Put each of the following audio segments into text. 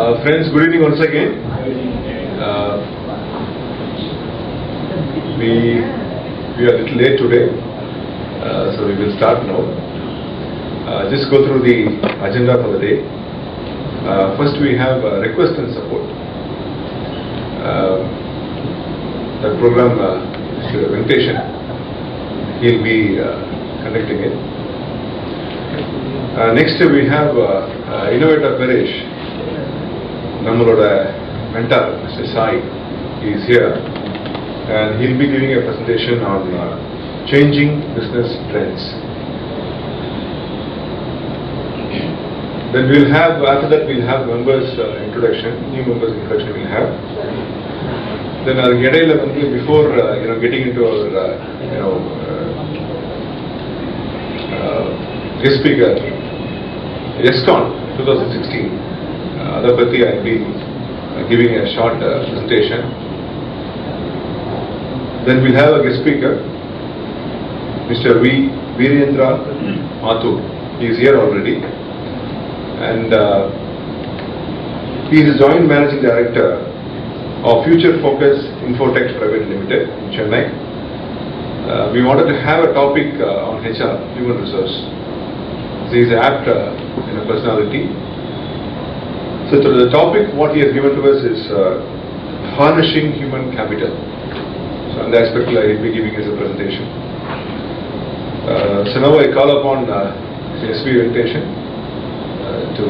Friends, good evening once again. We are a little late today, so we will start now. Just go through the agenda for the day. First, we have request and support. The program, Mr. Venkateshan, he'll be conducting it. Next, we have Innovator Paresh. Nammaloda mentor, Mr. Sai, is here, and he'll be giving a presentation on changing business trends. Then we'll have, after that we'll have members introduction, new members introduction we'll have. Then before getting into our guest speaker, YesCon 2016. Adapati, I'll be giving a short presentation. Then we'll have a guest speaker, Mr. Virendra Mathur. He is here already, and he is the Joint Managing Director of Future Focus Infotech Private Limited in Chennai. We wanted to have a topic on HR, human resource. He is apt personality. So the topic what he has given to us is harnessing human capital. So on the aspect he'll be giving us a presentation. So now I call upon S.V. Venkateshan to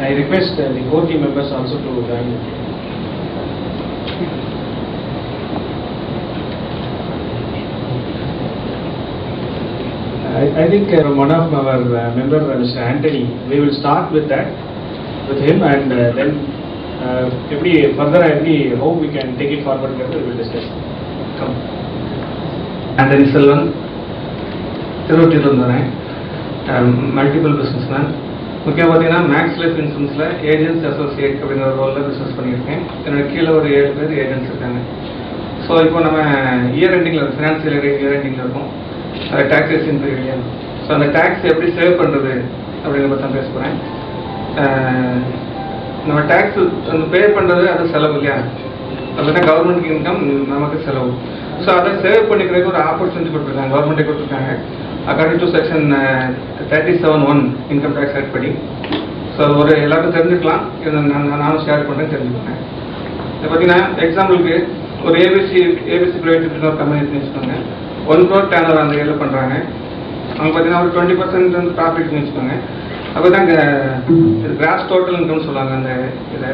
I request the core team members also to join. I think one of our members, Mr. Anthony, we will start with that, with him, and then how we can take it forward, we will discuss. Come. Anthony Selvan, multiple businessman. முக்கியமாக பார்த்தீங்கன்னா maths life இன்சூரன்ஸில் agents associate அப்படிங்கிற ரோலில் business பண்ணியிருக்கேன். என்னோட கீழே ஒரு 7 பேர் agents இருக்காங்க. ஸோ இப்போ நம்ம இயர் எண்டிங்கில் ஃபினான்ஷியல் இயர் எண்டிங்கில் இருக்கும், டாக்ஸேஷன் பீரியட். ஸோ அந்த டேக்ஸ் எப்படி சேவ் பண்ணுறது அப்படிங்கிற பற்றி தான் பேச போகிறேன். நம்ம டேக்ஸ் அந்த பே பண்ணுறது அது செலவு இல்லையா, அப்படின்னா கவர்மெண்ட் இன்கம் நமக்கு செலவு. ஸோ அதை சேவ் பண்ணிக்கிறதுக்கு ஒரு ஆப்பர்ச்சுனிட்டி கொடுத்துருக்காங்க, கவர்மெண்ட்டே கொடுத்துருக்காங்க. According to section 37(1) income tax act படி. ஸோ ஒரு எல்லாருக்கும் தெரிஞ்சுக்கலாம், நானும் ஷேர் பண்ணுறேன், தெரிஞ்சுக்கிறேன். இப்போ பார்த்தீங்கன்னா எக்ஸாம்பிளுக்கு ஒரு ஏபிசி ப்ரைவேட் ஒரு கம்பெனி வச்சுக்கோங்க. 1 crore டேர்ன் அந்த ஏரியில் பண்ணுறாங்க. அவங்க பார்த்தீங்கன்னா ஒரு 20% வந்து ப்ராஃபிட்னு வச்சுக்கோங்க. அப்போ தான் கிராஸ் டோட்டல் இன்கம் சொல்லுவாங்க அந்த இதை,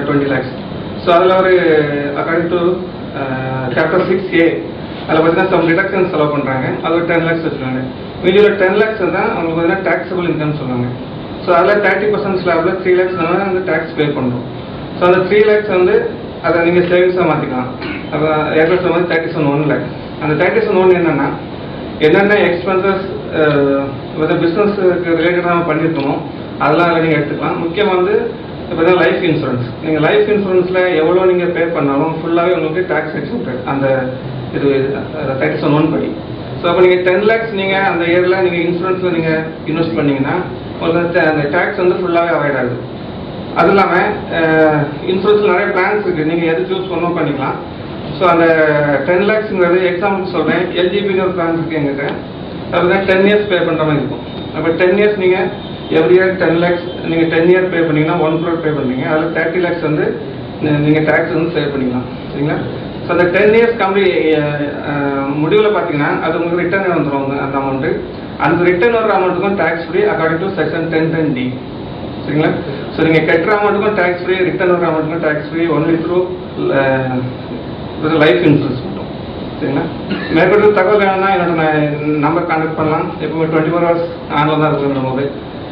20 lakhs. ஸோ அதில் ஒரு அக்கார்டிங் டு Chapter 6A அதில் பார்த்தீங்கன்னா சம் டிடக்ஷன் செலவு பண்ணுறாங்க. அது ஒரு 10 lakhs வச்சுருக்காங்க. மீதியில் 10 lakhs தான் அவங்களுக்கு பார்த்தீங்கன்னா டேக்ஸபிள் இன்கம் சொல்லுவாங்க. ஸோ அதில் 30% ஸ்லாபில் 3 lakhs நம்ம அந்த டேக்ஸ் பே பண்ணுறோம். ஸோ அந்த 3 lakhs வந்து அதை நீங்கள் சேவிங்ஸாக மாற்றிக்கலாம். அப்போ ஏற்கனவே வந்து 37(1) lakh. அந்த 37(1) என்னென்ன எக்ஸ்பென்சஸ் பிஸ்னஸுக்கு ரிலேட்டடாக நம்ம பண்ணியிருக்கோமோ அதெல்லாம் அதில் நீங்கள் எடுத்துக்கலாம். முக்கியமாக வந்து இப்போ லைஃப் இன்சூரன்ஸ். நீங்கள் லைஃப் இன்சூரன்ஸில் எவ்வளோ நீங்கள் பே பண்ணாலும் ஃபுல்லாகவே உங்களுக்கு டேக்ஸ் எக்ஸம்ப்டட் அந்த இது 37(1) படி. ஸோ அப்போ நீங்கள் 10 lakhs நீங்கள் அந்த இயரில் நீங்கள் இன்சூரன்ஸில் நீங்கள் இன்வெஸ்ட் பண்ணிங்கன்னா உங்களுக்கு அந்த டேக்ஸ் வந்து ஃபுல்லாகவே அவாய்ட் ஆகுது. அது இல்லாமல் இன்சூரன்ஸில் நிறைய பிளான்ஸ் இருக்குது, நீங்கள் எது சூஸ் பண்ணணும் பண்ணிக்கலாம். ஸோ அந்த 10 lakhsங்கிறது எக்ஸாம்பிள் சொல்கிறேன். எல்ஜிபின்னு ஒரு பிளான் இருக்குது எங்கிட்ட. அதுதான் 10 years பே பண்ணுற மாதிரி இருக்கும். அப்போ 10 years நீங்கள் எவ்ரி இயர் 10 lakhs நீங்கள் 10 year பே பண்ணிங்கன்னா 1 crore பே பண்ணுறீங்க. அதில் 30 lakhs வந்து நீங்கள் டேக்ஸ் வந்து சேவ் பண்ணிக்கலாம், சரிங்களா? ஸோ அந்த 10 years முடிவில் பார்த்தீங்கன்னா அது உங்களுக்கு ரிட்டர்ன் வந்துடும் அந்த அமௌண்ட்டு. அந்த ரிட்டர்ன் வர அமௌண்ட்டுக்கும் tax free according to section 10(10)(d), சரிங்களா? ஸோ நீங்கள் கட்டுற அமௌண்ட்டுக்கும் டேக்ஸ் ஃப்ரீ, ரிட்டர்ன் வர அமௌண்ட்டுக்கும் tax free, only through life insurance மட்டும், சரிங்களா? மேற்கொண்டு தகவல் வேணும்னா என்னோட நம்பர் கான்டாக்ட் பண்ணலாம். எப்போ 24 hours ஆனில் தான் இருக்கிற போது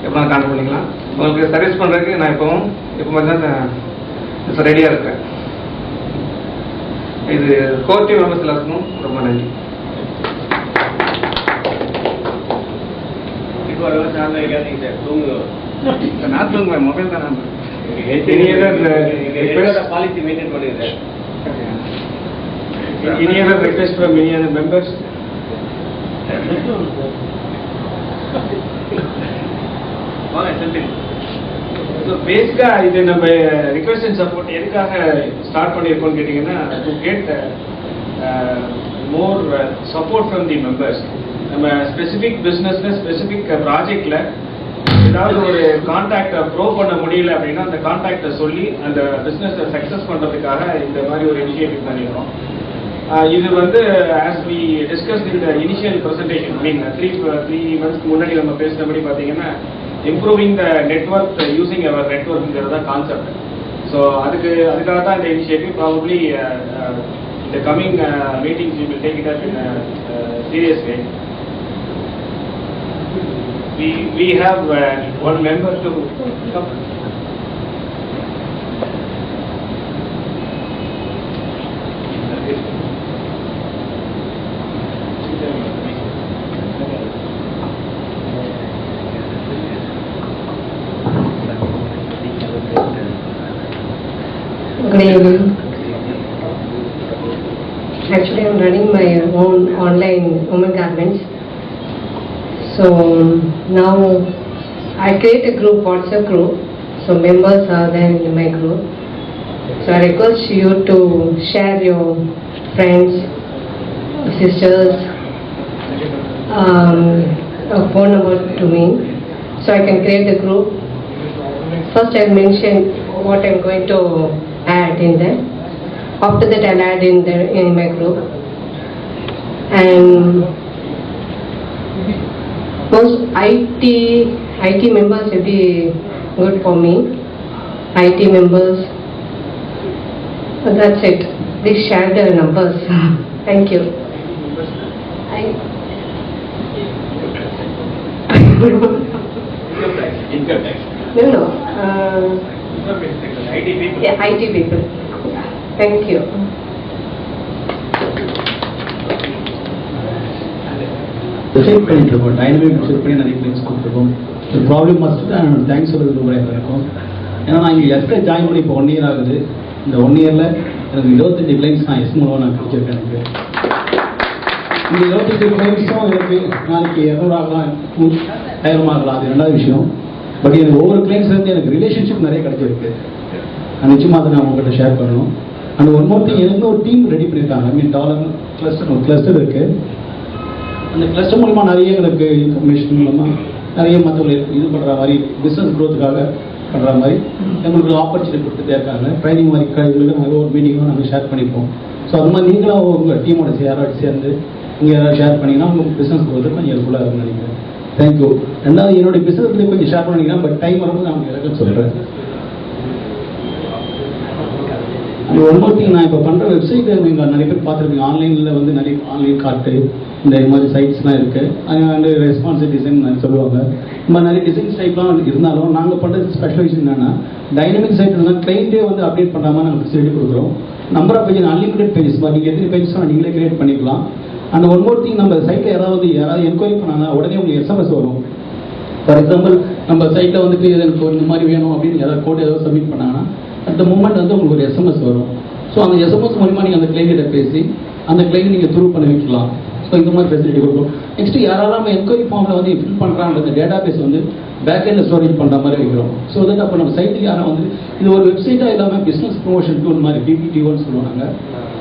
எப்போ நான் கான்டாக்ட் பண்ணிக்கலாம். உங்களுக்கு சர்வீஸ் பண்ணுறதுக்கு நான் இப்போ பார்த்தீங்கன்னா ரெடியாக இருக்கேன். இது கோர் டீம் மெம்பர்ஸ் எல்லாருக்கும் ரொம்ப நன்றி. நான் தூங்குவேன், மொபைல் தான் நான் பாலிசி மெயின்டைன் பண்ணிடுறேன். Any other request from any other members? So பேசிக்கா இது நம்ம ரிக்வெஸ்ட் அண்ட் சப்போர்ட் எதுக்காக ஸ்டார்ட் பண்ணியிருக்கோம்னு கேட்டிங்கன்னா to get more support from the members. நம்ம ஸ்பெசிஃபிக் பிஸ்னஸில் ஸ்பெசிஃபிக் ப்ராஜெக்டில் ஏதாவது ஒரு கான்டாக்டை ப்ரோ பண்ண முடியல அப்படின்னா அந்த கான்டாக்டை சொல்லி அந்த பிஸ்னஸை சக்ஸஸ் பண்ணுறதுக்காக இந்த மாதிரி ஒரு இனிஷியேட்டிவ் பண்ணியிருக்கோம். இது வந்து ஆஸ் வி டிஸ்கஸ் இந்த இனிஷியல் ப்ரெசன்டேஷன் மீன் த்ரீ மந்த்ஸ்க்கு முன்னாடி நம்ம பேசுனபடி பார்த்தீங்கன்னா improving the network using our நெட்வொர்க்குங்கிறது தான் கான்செப்ட். ஸோ அதுக்காக தான் இந்த இனிஷியேட்டிவ். ப்ராபப்ளி இந்த coming meetings we will take it up in serious way. We have one member to come. Good evening. Actually, I'm running my own online women garments. So now I create a group, WhatsApp group. So members are there in my group. So I request you to share your friends, sisters, a phone number to me, so I can create a group. First I'll mention what I'm going to add in there. After that I'll add in my group. And most IT members will be good for me. IT members. That's it. Please share the numbers. Thank you. Income tax. No. IT people. Yeah, IT people. Thank you. Check பண்ணிட்டு இருக்கோம். Dynamic check பண்ணி நிறைய clients கொடுத்துருக்கோம். ஒரு problem must நான் thanks சொல்கிறது ரொம்ப இருக்கும். ஏன்னா நான் இங்கே எஸ்ல ஜாயின் பண்ணி இப்போ 1 year ஆகுது. இந்த 1 yearல எனக்கு 25 கிளைண்ட்ஸ் நான் எஸ் மூலமாக நான் கிடைச்சிருக்கேன். எனக்கு இந்த 25 கிளைண்ட்ஸும் எனக்கு நாளைக்கு 200 ஆகலாம், 1000 ஆகலாம், அது ரெண்டாவது விஷயம். பட் எனக்கு ஒவ்வொரு கிளைண்ட்ஸ்லேருந்து எனக்கு ரிலேஷன்ஷிப் நிறைய கிடைச்சிருக்கு. நிச்சயமாக அதை நான் உங்கள்கிட்ட ஷேர் பண்ணணும். அண்ட் ஒன் மோர் திங், எனக்கு ஒரு டீம் ரெடி பண்ணியிருக்காங்க. டெவலப்மெண்ட் கிளஸ்டர், ஒரு கிளஸ்டர் இருக்குது. அந்த கிளஸ்டர் மூலமாக நிறைய எனக்கு இன்ஃபர்மேஷன் மூலமாக நிறைய மற்றவங்களுக்கு இது பண்ணுற மாதிரி பிஸ்னஸ் க்ரோத்துக்காக பண்ணுற மாதிரி எங்களுக்கு ஆப்பர்ச்சுனிட்டி கொடுத்துட்டே இருக்காங்க. ட்ரைனிங் மாதிரி கடைகளுக்கு நாங்கள் ஒரு மீட்டிங்கும் நாங்கள் ஷேர் பண்ணிப்போம். ஸோ அது மாதிரி நீங்களும் உங்கள் டீமோட யாராவது சேர்ந்து நீங்கள் யாராவது ஷேர் பண்ணிங்கன்னா உங்கள் பிஸ்னஸ் க்ரோத்து கொஞ்சம் ஹெல்ப்ஃபுல்லாக இருக்கும்னு நினைக்கிறேன். தேங்க்யூ. ரெண்டாவது என்னுடைய பிஸ்னஸ்லேயே கொஞ்சம் ஷேர் பண்ணிக்கிறேன். பட் டைம் வரும்போது நான் எனக்கு சொல்கிறேன். அது ஒன் மோர் திங், நான் இப்போ பண்ணுற வெப்சைட் நீங்கள் நிறைய பேர் பார்த்துருப்பீங்க. ஆன்லைனில் வந்து நிறைய ஆன்லைன் கார்ட்டு இந்த மாதிரி சைட்ஸ்லாம் இருக்குது. அண்ட் ரெஸ்பான்சிவ் டிசைன் சொல்லுவாங்க. இந்த மாதிரி நிறைய டிசைன்ஸ் டைப்லாம் இருந்தாலும் நாங்கள் பண்ணுறது ஸ்பெஷலைசேஷன் என்னென்னா டைனமிக் சைட் இருந்தால் கிளைண்ட்டே வந்து அப்டேட் பண்ணாமல் நாங்கள் ஃபெசிலிட்டி கொடுக்குறோம். Number of page unlimited pages மாதிரி நீங்கள் எத்தனை பேஜஸ் நீங்களே கிரியேட் பண்ணிக்கலாம். அண்ட் ஒன் மோர் திங், நம்ம சைட்டில் யாராவது என்கொயரி பண்ணாங்கன்னா உடனே உங்களுக்கு எஸ்எம்எஸ் வரும். ஃபார் எக்ஸாம்பிள் நம்ம சைட்டில் வந்துட்டு எனக்கு இந்த மாதிரி வேணும் அப்படின்னு யாராவது கோட் ஏதாவது சப்மிட் பண்ணாங்கன்னா அந்த மூமெண்ட் வந்து உங்களுக்கு ஒரு எஸ்எம்எஸ் வரும். ஸோ அந்த எஸ்எம்எஸ் மூலமாக நீங்கள் அந்த கிளைண்ட்டிட்ட பேசி அந்த கிளைண்ட் நீங்கள் த்ரூ பண்ணி வைக்கலாம். ஸோ இந்த மாதிரி ஃபெசிலிட்டி கொடுக்கும். நெக்ஸ்ட்டு யாராவது நம்ம என்கொயரி ஃபார்மில் வந்து ஃபில் பண்ணுறாங்க அந்த டேட்டா பேஸ் வந்து பேக் எண்டில் ஸ்டோரேஜ் பண்ணுற மாதிரி வைக்கிறோம். ஸோ தட் அப்போ நம்ம சைட்டுக்கு யாரும் வந்து இது ஒரு வெப்சைட்டாக இல்லாமல் பிஸ்னஸ் ப்ரொமோஷன் டூல் மாதிரி பிபிடிஓன்னு சொல்லுவாங்க.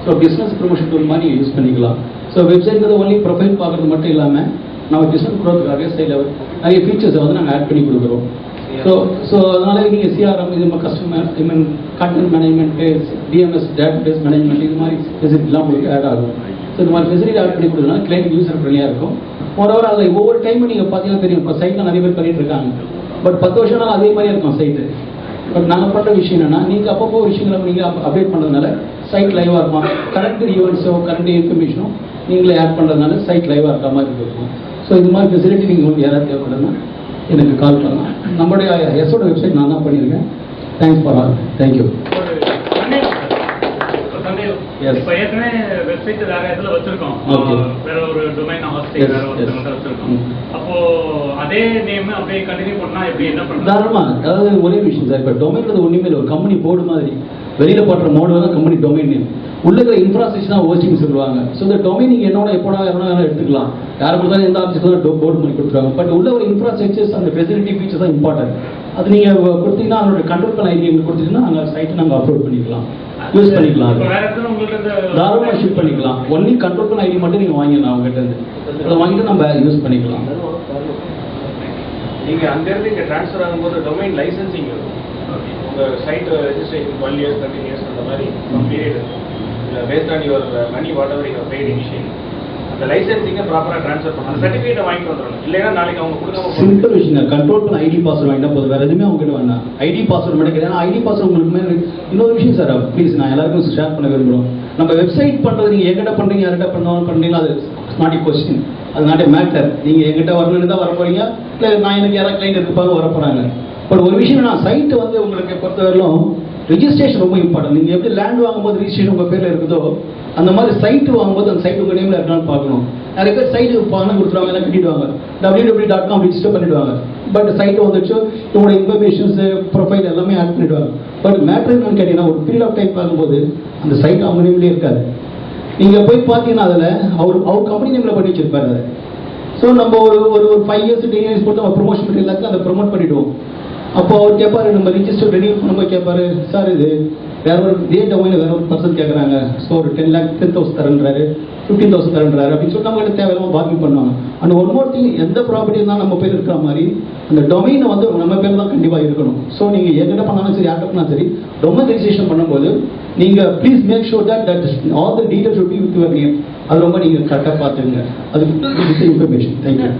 ஸோ பிஸ்னஸ் ப்ரொமோஷன் டூல் மாதிரி யூஸ் பண்ணிக்கலாம். ஸோ வெப்சைட்ங்கிறது ஒன்லி ப்ரொஃபைல் பார்க்குறது மட்டும் இல்லாமல் நம்ம பிஸ்னஸ் க்ரோத்துக்காக சைடில் நிறைய ஃபீச்சர்ஸை வந்து நாங்கள் ஆட் பண்ணி கொடுக்குறோம். ஸோ அதனால நீங்கள் சிஆர்எம், இது நம்ம customer content management, DMS data base management, இது மாதிரி ஃபெசிலிட்டிலாம் உங்களுக்கு ஆட் ஆகும். ஸோ இந்த மாதிரி ஃபெசிலிட்டி ஆட் பண்ணி கொடுத்ததுனால கிளைண்ட் யூசர் ஃப்ரெண்ட்லியாக இருக்கும். மோரோவர் அதில் ஒவ்வொரு டைமும் நீங்கள் பார்த்தீங்கன்னா தெரியும். இப்போ சைட்டில் நிறைய பேர் பண்ணிட்டு இருக்காங்க. பட் 10 வருஷம்னாலும் அதே மாதிரியே இருக்கும் சைட்டு. பட் நாங்கள் பண்ணுற விஷயம் என்னென்னா நீங்கள் அப்பப்போ விஷயங்களை நீங்கள் அப்டேட் பண்ணுறதுனால சைட் லைவாக இருக்கும். கரண்ட் ஈவெண்ட்ஸோ கரண்ட் இன்ஃபர்மேஷனோ நீங்களே ஆட் பண்ணுறதுனால சைட் லைவாக இருக்கிற மாதிரி இருக்கும். ஸோ இது மாதிரி ஃபெசிலிட்டி நீங்கள் உங்களுக்கு யாராவது தேவைப்படுதுன்னா எனக்கு கால் பண்ணலாம். நம்மளுடைய எஸ்ஓட வெப்சைட் நான் தான் பண்ணியிருக்கேன். Thanks for all. தேங்க்யூ. இப்போ ஏற்கனவே வெப்சைட் வேற இடத்துல வச்சிருக்கோம். வேற ஒரு டொமைன் ஹாஸ்டிங் வேற ஒருத்தர் வச்சிருக்கோம். அப்போ அதே நேம் அப்படியே கண்டினியூ பண்ணா எப்படி என்ன பண்றது? தாராளமா. அதாவது ஒரே விஷயம் சார், இப்போ டொமைன்றது ஒன்றுமே இல்லை, ஒரு கம்பெனி போர்டு மாதிரி வெளியில போடுற மோடு தான் கம்பெனி டொமைன் நேம். உள்ள இருக்கிற இன்ஃப்ராஸ்ட்ரக்சர் தான் ஹோஸ்டிங் சொல்லுவாங்க. ஸோ இந்த டொமைன் நீங்கள் என்னோட எப்போனா வேணாலும் எடுத்துக்கலாம், யார் கொடுத்தாலும் எந்த ஆஃபீஸுக்கு போர்டு பண்ணி கொடுத்துருவாங்க. பட் உள்ள ஒரு இன்ஃப்ராஸ்ட்ரக்சர்ஸ் அந்த ஃபெசிலிட்டி ஃபீச்சர்ஸ் தான் இம்பார்ட்டன்ட். அது நீங்கள் கொடுத்தீங்கன்னா அதோட கண்ட்ரோல் பண்ண ஐடி எங்களுக்கு கொடுத்தீங்கன்னா நாங்கள் சைட்டை நாங்கள் அப்லோட் பண்ணிக்கலாம், யூஸ் பண்ணிக்கலாம், இப்ப வேற இடத்துல உங்களுக்கு தாராளமாக ஷிஃப்ட் பண்ணிக்கலாம். ஒன்லி கண்ட்ரோல் பண்ண ஐடி மட்டும் நீங்கள் வாங்கிடலாம் அவங்ககிட்ட இருந்து, அதை வாங்கிட்டு நம்ம யூஸ் பண்ணிக்கலாம். நீங்க அங்க இருந்து இங்க ட்ரான்ஸ்ஃபர் ஆகும்போது டொமைன் லைசன்சிங் இருக்கும். உங்க சைட் ரெஜிஸ்ட்ரேஷன் 12 years 13 years அந்த மாதிரி பீரியட் இருக்கும். Based on your money whatever you paid initial அந்த லைசன்சிங்கை ப்ராப்பரா ட்ரான்ஸ்ஃபர் பண்ணணும். அந்த சர்டிஃபிகேட்டை வாங்கிட்டு வந்துடணும். இல்லைன்னா நாளைக்கு அவங்க கொடுக்காம சிம்பிள் விஷயம், கண்ட்ரோல் பண்ண ஐடி பாஸ்வேர்டு வாங்கிட்டா போதும், வேற எதுவுமே அவங்க கிட்ட வேணாம். ஐடி பாஸ்வேர்டு மட்டும் கிடையாது. ஐடி பாஸ்வேர்டு உங்களுக்கு மேலே இன்னொரு விஷயம் சார், ப்ளீஸ் நான் எல்லாருக்கும் ஷேர் பண்ண விரும்புகிறோம். நம்ம வெப்சைட் பண்ணுறது நீங்கள் எங்கிட்ட பண்ணுறீங்க, யார்கிட்ட பண்ணுறீங்களா, அது நாட் கொஸ்டின், அது நாட் எ மேட்டர். நீங்கள் எங்கிட்ட வரணுன்னு தான் வர போறீங்க, இல்லை நான் எனக்கு யாராவது கிளைண்ட் இருப்பாங்க வர போகிறாங்க. பட் ஒரு விஷயம், நான் சைட்டு வந்து உங்களுக்கு பொறுத்தவரையிலும் ரெஜிஸ்ட்ரேஷன் ரொம்ப இம்பார்ட்டன்ட். நீங்கள் எப்படி லேண்ட் வாங்கும்போது ரிஜிஸ்ட்ரேஷன் உங்கள் பேரில் இருக்குதோ அந்த மாதிரி சைட்டு வாங்கும்போது அந்த சைட் உங்கள் நேமில் இருக்கான்னு பார்க்கணும். நிறைய பேர் சைட்டு பணம் கொடுத்துருவாங்க, எல்லாம் கட்டிடுவாங்க, www.com ரிஜிஸ்டர் பண்ணிடுவாங்க. பட் சைட்டு வந்துச்சு உங்களோட இன்ஃபர்மேஷன்ஸ் ப்ரொஃபைல் எல்லாமே ஆட் பண்ணிடுவாங்க. பட் மேட்ரு என்னன்னு கேட்டீங்கன்னா ஒரு பீரியட் ஆஃப் டைம் பார்க்கும்போது அந்த சைட் அவங்க நேம்லேயே இருக்காது. நீங்கள் போய் பார்த்தீங்கன்னா அதில் அவர் கம்பெனி நேமில் பண்ணி வச்சிருப்பாரு அதை. ஸோ நம்ம ஒரு 5 years 10 years போட்டு நம்ம ப்ரொமோஷன் பண்ணி எல்லாத்தையும் அதை ப்ரொமோட் பண்ணிவிடுவோம். அப்போ அவர் கேட்பாரு, நம்ம ரிஜிஸ்டர் ரெனியூ பண்ணும்போது கேட்பாரு, சார் இது வேற ஒரு இதே டொமைனில் வேற ஒரு பர்சன் கேட்குறாங்க, ஸோ ஒரு 10,00,000 தரன்றாரு, 15,000 தரன்றாரு அப்படின்னு சொல்லிட்டு நம்ம கிட்ட தேவையில்லாம பார்க்கிங் பண்ணுவாங்க. அண்ட் ஒன் மோர் திங், எந்த ப்ராப்பர்ட்டி இருந்தாலும் நம்ம பேர் இருக்கிற மாதிரி அந்த டொமைனை வந்து நம்ம பேர் தான் கண்டிப்பாக இருக்கணும். ஸோ நீங்கள் எங்கிட்ட பண்ணாலும் சரி, யார்கிட்ட பண்ணாலும் சரி, டொமைன் ரெஜிஸ்ட்ரேஷன் பண்ணும்போது நீங்கள் please make sure that all the details will be with your name. அது ரொம்ப நீங்கள் கரெக்டாக பார்த்துங்க. அதுக்கு information. Thank you.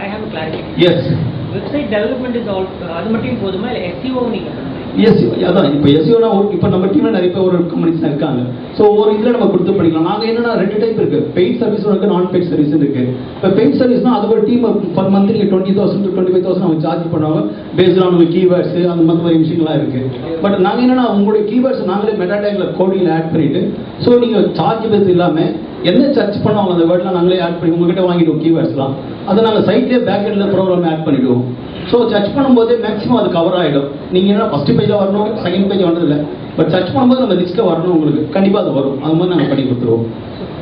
I have a clarification. Yes Website development is all அது மட்டும் போதுமா இல்லை SEO நீங்க பண்ணுறீங்க? எஸ், அதான் இப்போ எஸ்இஓனா இப்போ நம்ம டீமில் நிறைய பேர் ஒரு கம்பெனிஸ் இருக்காங்க. ஸோ ஒரு இதில் நம்ம கொடுத்து பண்ணிக்கலாம். நாங்கள் என்னன்னா 2 டைப் இருக்கு, பெய்ட் சர்வீஸ் இருக்கு, நான் பெய்ட் சர்வீஸ் இருக்கு. இப்போ பெய்ட் சர்வீஸ்னா அது ஒரு டீம் பர் மந்த் நீங்கள் 20,000 to 25,000 அவங்க சார்ஜ் பண்ணுவாங்க, பேஸ்ட் ஆன் உங்கள் கீவேர்ட்ஸ் அந்த மாதிரி விஷயங்கள்லாம் இருக்கு. பட் நாங்கள் என்னன்னா உங்களுடைய கீவேர்ட்ஸ் நாங்களே மெட்டா டேக்ல கோடியில் ஆட் பண்ணிட்டு, ஸோ நீங்கள் சார்ஜ் பேஸ் இல்லாமல் என்ன சர்ச் பண்ணுவாங்க அந்த வேர்ட்லாம் நாங்களே ஆட் பண்ணி உங்ககிட்ட வாங்கிடுவோம். கீவேர்ட்ஸ்லாம் அதை நாங்கள் சைட்லேயே பேக் எண்டில் ப்ரோக்ராம் ஆட் பண்ணிவிடுவோம். ஸோ சர்ச் பண்ணும்போது மேக்ஸிமம் அது கவர் ஆகிடும். நீங்கள் என்ன ஃபர்ஸ்ட் பேஜில் வரணும், செகண்ட் பேஜ் வந்ததில்லை, பட் சர்ச் பண்ணும்போது நம்ம லிஸ்ட்டில் வரணும், உங்களுக்கு கண்டிப்பாக அது வரும். அது மாதிரி நாங்கள் பண்ணி கொடுத்துருவோம்.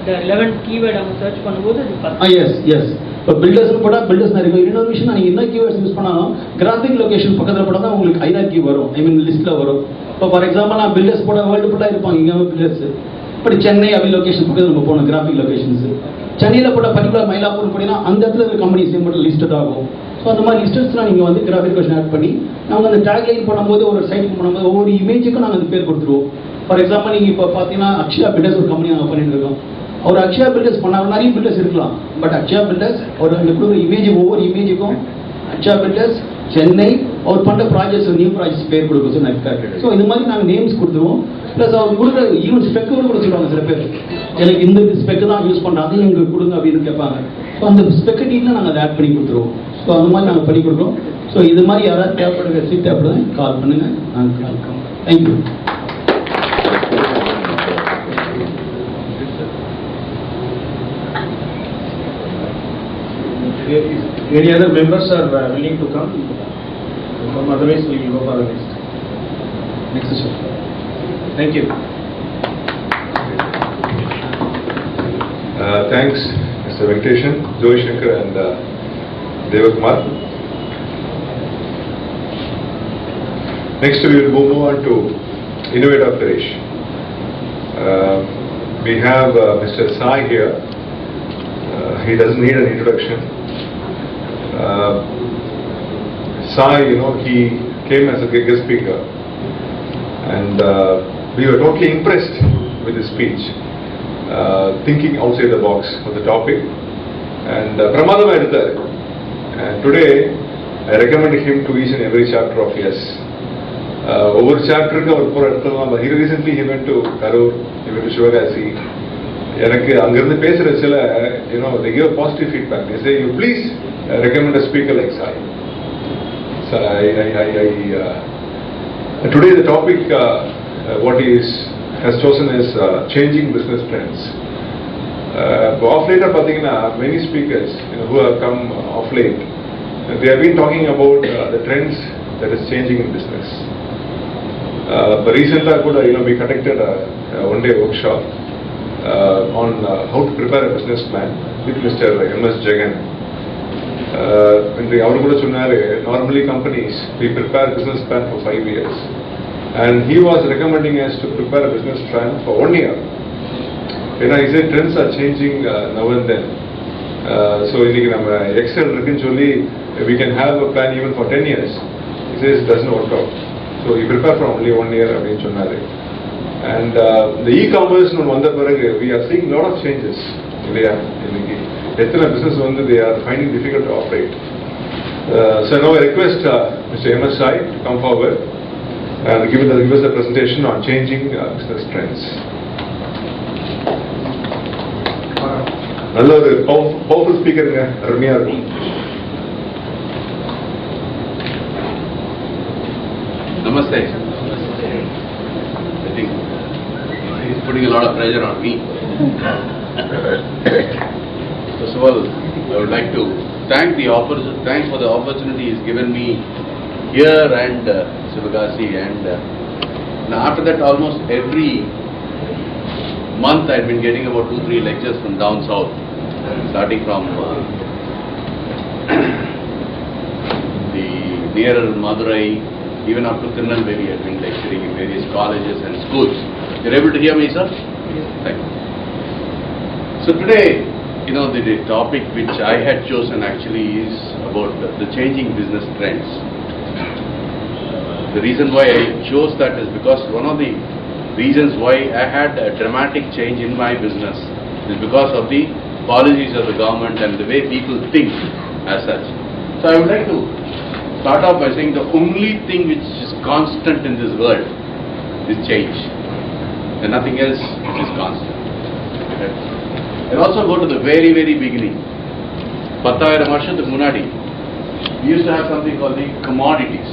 The 11th keyword அவங்க சர்ச் பண்ணும்போது அது first. எஸ். இப்போ பில்டர்ஸ்னு போட்டால் பில்டர்ஸ் நிறைய இருக்கும். இன்னொரு விஷயம், நீங்கள் என்ன கீவேர்ட்ஸ் யூஸ் பண்ணாலும் கிராஃபிக் லொகேஷன் பக்கத்தில் போட்டால் தான் உங்களுக்கு ஹைரார்கி வரும், ஐ மீன் லிஸ்ட்டில் வரும். இப்போ ஃபார் எக்ஸாம்பிள் நான் பில்டர்ஸ் போட்டால் வேர்ல்டு ஃபுல்லாக இருப்பாங்க இங்கே பில்டர்ஸ். பட் சென்னை அப்படி லொகேஷன் பக்கத்தில் நம்ம போகணும் கிராஃபிக் லொகேஷன்ஸ். சென்னையில் போட்டால் பர்டிகுலர் மயிலாப்பூர் போனீங்கன்னா அந்த இடத்துல இருக்கிற கம்பெனிஸ் மட்டும் லிஸ்ட் ஆகும். ஸோ அந்த மாதிரி லிஸ்டர்ஸ்லாம் நீங்கள் வந்து கிராஃபிக் லொகேஷன் ஆட் பண்ணி நாங்கள் அந்த டேக்லைன் பண்ணும்போது ஒரு சைட்டுக்கு பண்ணும்போது ஒவ்வொரு இமேஜுக்கும் நாங்கள் அந்த பேர் கொடுத்துருவோம். ஃபார் எக்ஸாம்பிள் நீங்கள் இப்போ பார்த்தீங்கன்னா அக்ஷயா பில்டர்ஸ் ஒரு கம்பெனி நாங்கள் பண்ணிட்டு இருக்கோம். அவர் அக்ஷயா பில்டர்ஸ் பண்ணாங்க, நிறைய பில்டர்ஸ் இருக்கலாம். பட் அக்ஷயா பில்டர்ஸ் அவர் அந்த கொடுக்குற இமேஜ் ஒவ்வொரு இமேஜுக்கும் அக்ஷயா பில்டர்ஸ் சென்னை அவர் பண்ணுற ப்ராஜெக்ட்ஸ் நியூ ப்ராஜெக்ட்ஸ் பேர் கொடுக்க சொன்னாங்க. ஸோ இது மாதிரி நாங்கள் நேம்ஸ் கொடுத்துருவோம். ப்ளஸ் அவர் கொடுக்குற ஈவன் ஸ்பெக்கு கூட சொல்லுவாங்க. சில பேர் எனக்கு இந்த ஸ்பெக்கு தான் யூஸ் பண்ணுறேன், அதையும் எங்களுக்கு கொடுங்க அப்படின்னு கேட்பாங்க. ஸோ அந்த ஸ்பெக்கு டீட்டில் நாங்கள் அதை ஆட் பண்ணி கொடுத்துருவோம். ஸோ அந்த மாதிரி நாங்கள் பண்ணி கொடுக்குறோம். ஸோ இது மாதிரி யாராவது தேவைப்படுற வெப்சைட் தேவைப்படுது கால் பண்ணுங்கள், நாங்கள் கால் பண்ணுவோம். Thank you. Any other members are willing to come? Otherwise we will go for the next session. Thank you. Thanks, Mr. Venkateshan, Joy Shankar and Devakumar. Next we will move on to Innovate Paresh. We have Mr. Sai here. He doesn't need an introduction. Sai, he came as a guest speaker and we were totally impressed with his speech, thinking outside the box of the topic and pramadama edutharu. And today I recommend him to each and every chapter of his. Over chapter ku அவர் போற இடத்துல he recently he went to Karur, he went to Shivagasi. எனக்கு அங்கிருந்து பேசுற சில they give a positive feedback. They say, you please recommend a speaker like Sai. So today the topic what he has chosen is changing business trends. Off late pathina many speakers who have come off late, they have been talking about the trends that is changing in business. But recently we conducted a one-day workshop on how to prepare a business plan with Mr. M.S. Jagan. Normally companies, we prepare business plan for 5 years. And he was recommending us to prepare a business plan for 1 year. He said trends are changing now and then. So Excel we can have a plan even for 10 years. He says it doesn't work out. So we prepare for only 1 year. And the e-commerce, we are seeing a lot of changes. Business they are finding difficult to operate. So now I request Mr. MSI to come forward and give us a presentation on changing business trends. நல்ல ஒரு powerful ஸ்பீக்கருங்க, அருமையா இருக்கும். Namaste. I think he's putting a lot of pressure on me. First of all, I would like to thanks for the opportunity he's given me here and Sivagasi, and after that almost every month I've been getting about 2-3 lectures from down south, starting from the nearer Madurai, even up to Tirunelveli. I've been lecturing in various colleges and schools. You're able to hear me, sir? Thank you. So today, the topic which I had chosen actually is about the changing business trends. The reason why I chose that is because one of the reasons why I had a dramatic change in my business is because of the policies of the government and the way people think as such. So I would like to start off by saying the only thing which is constant in this world is change, and nothing else is constant. Okay? I'll also go to the very, very beginning. 10,000 வருஷத்துக்கு முன்னாடி we used to have something called the commodities.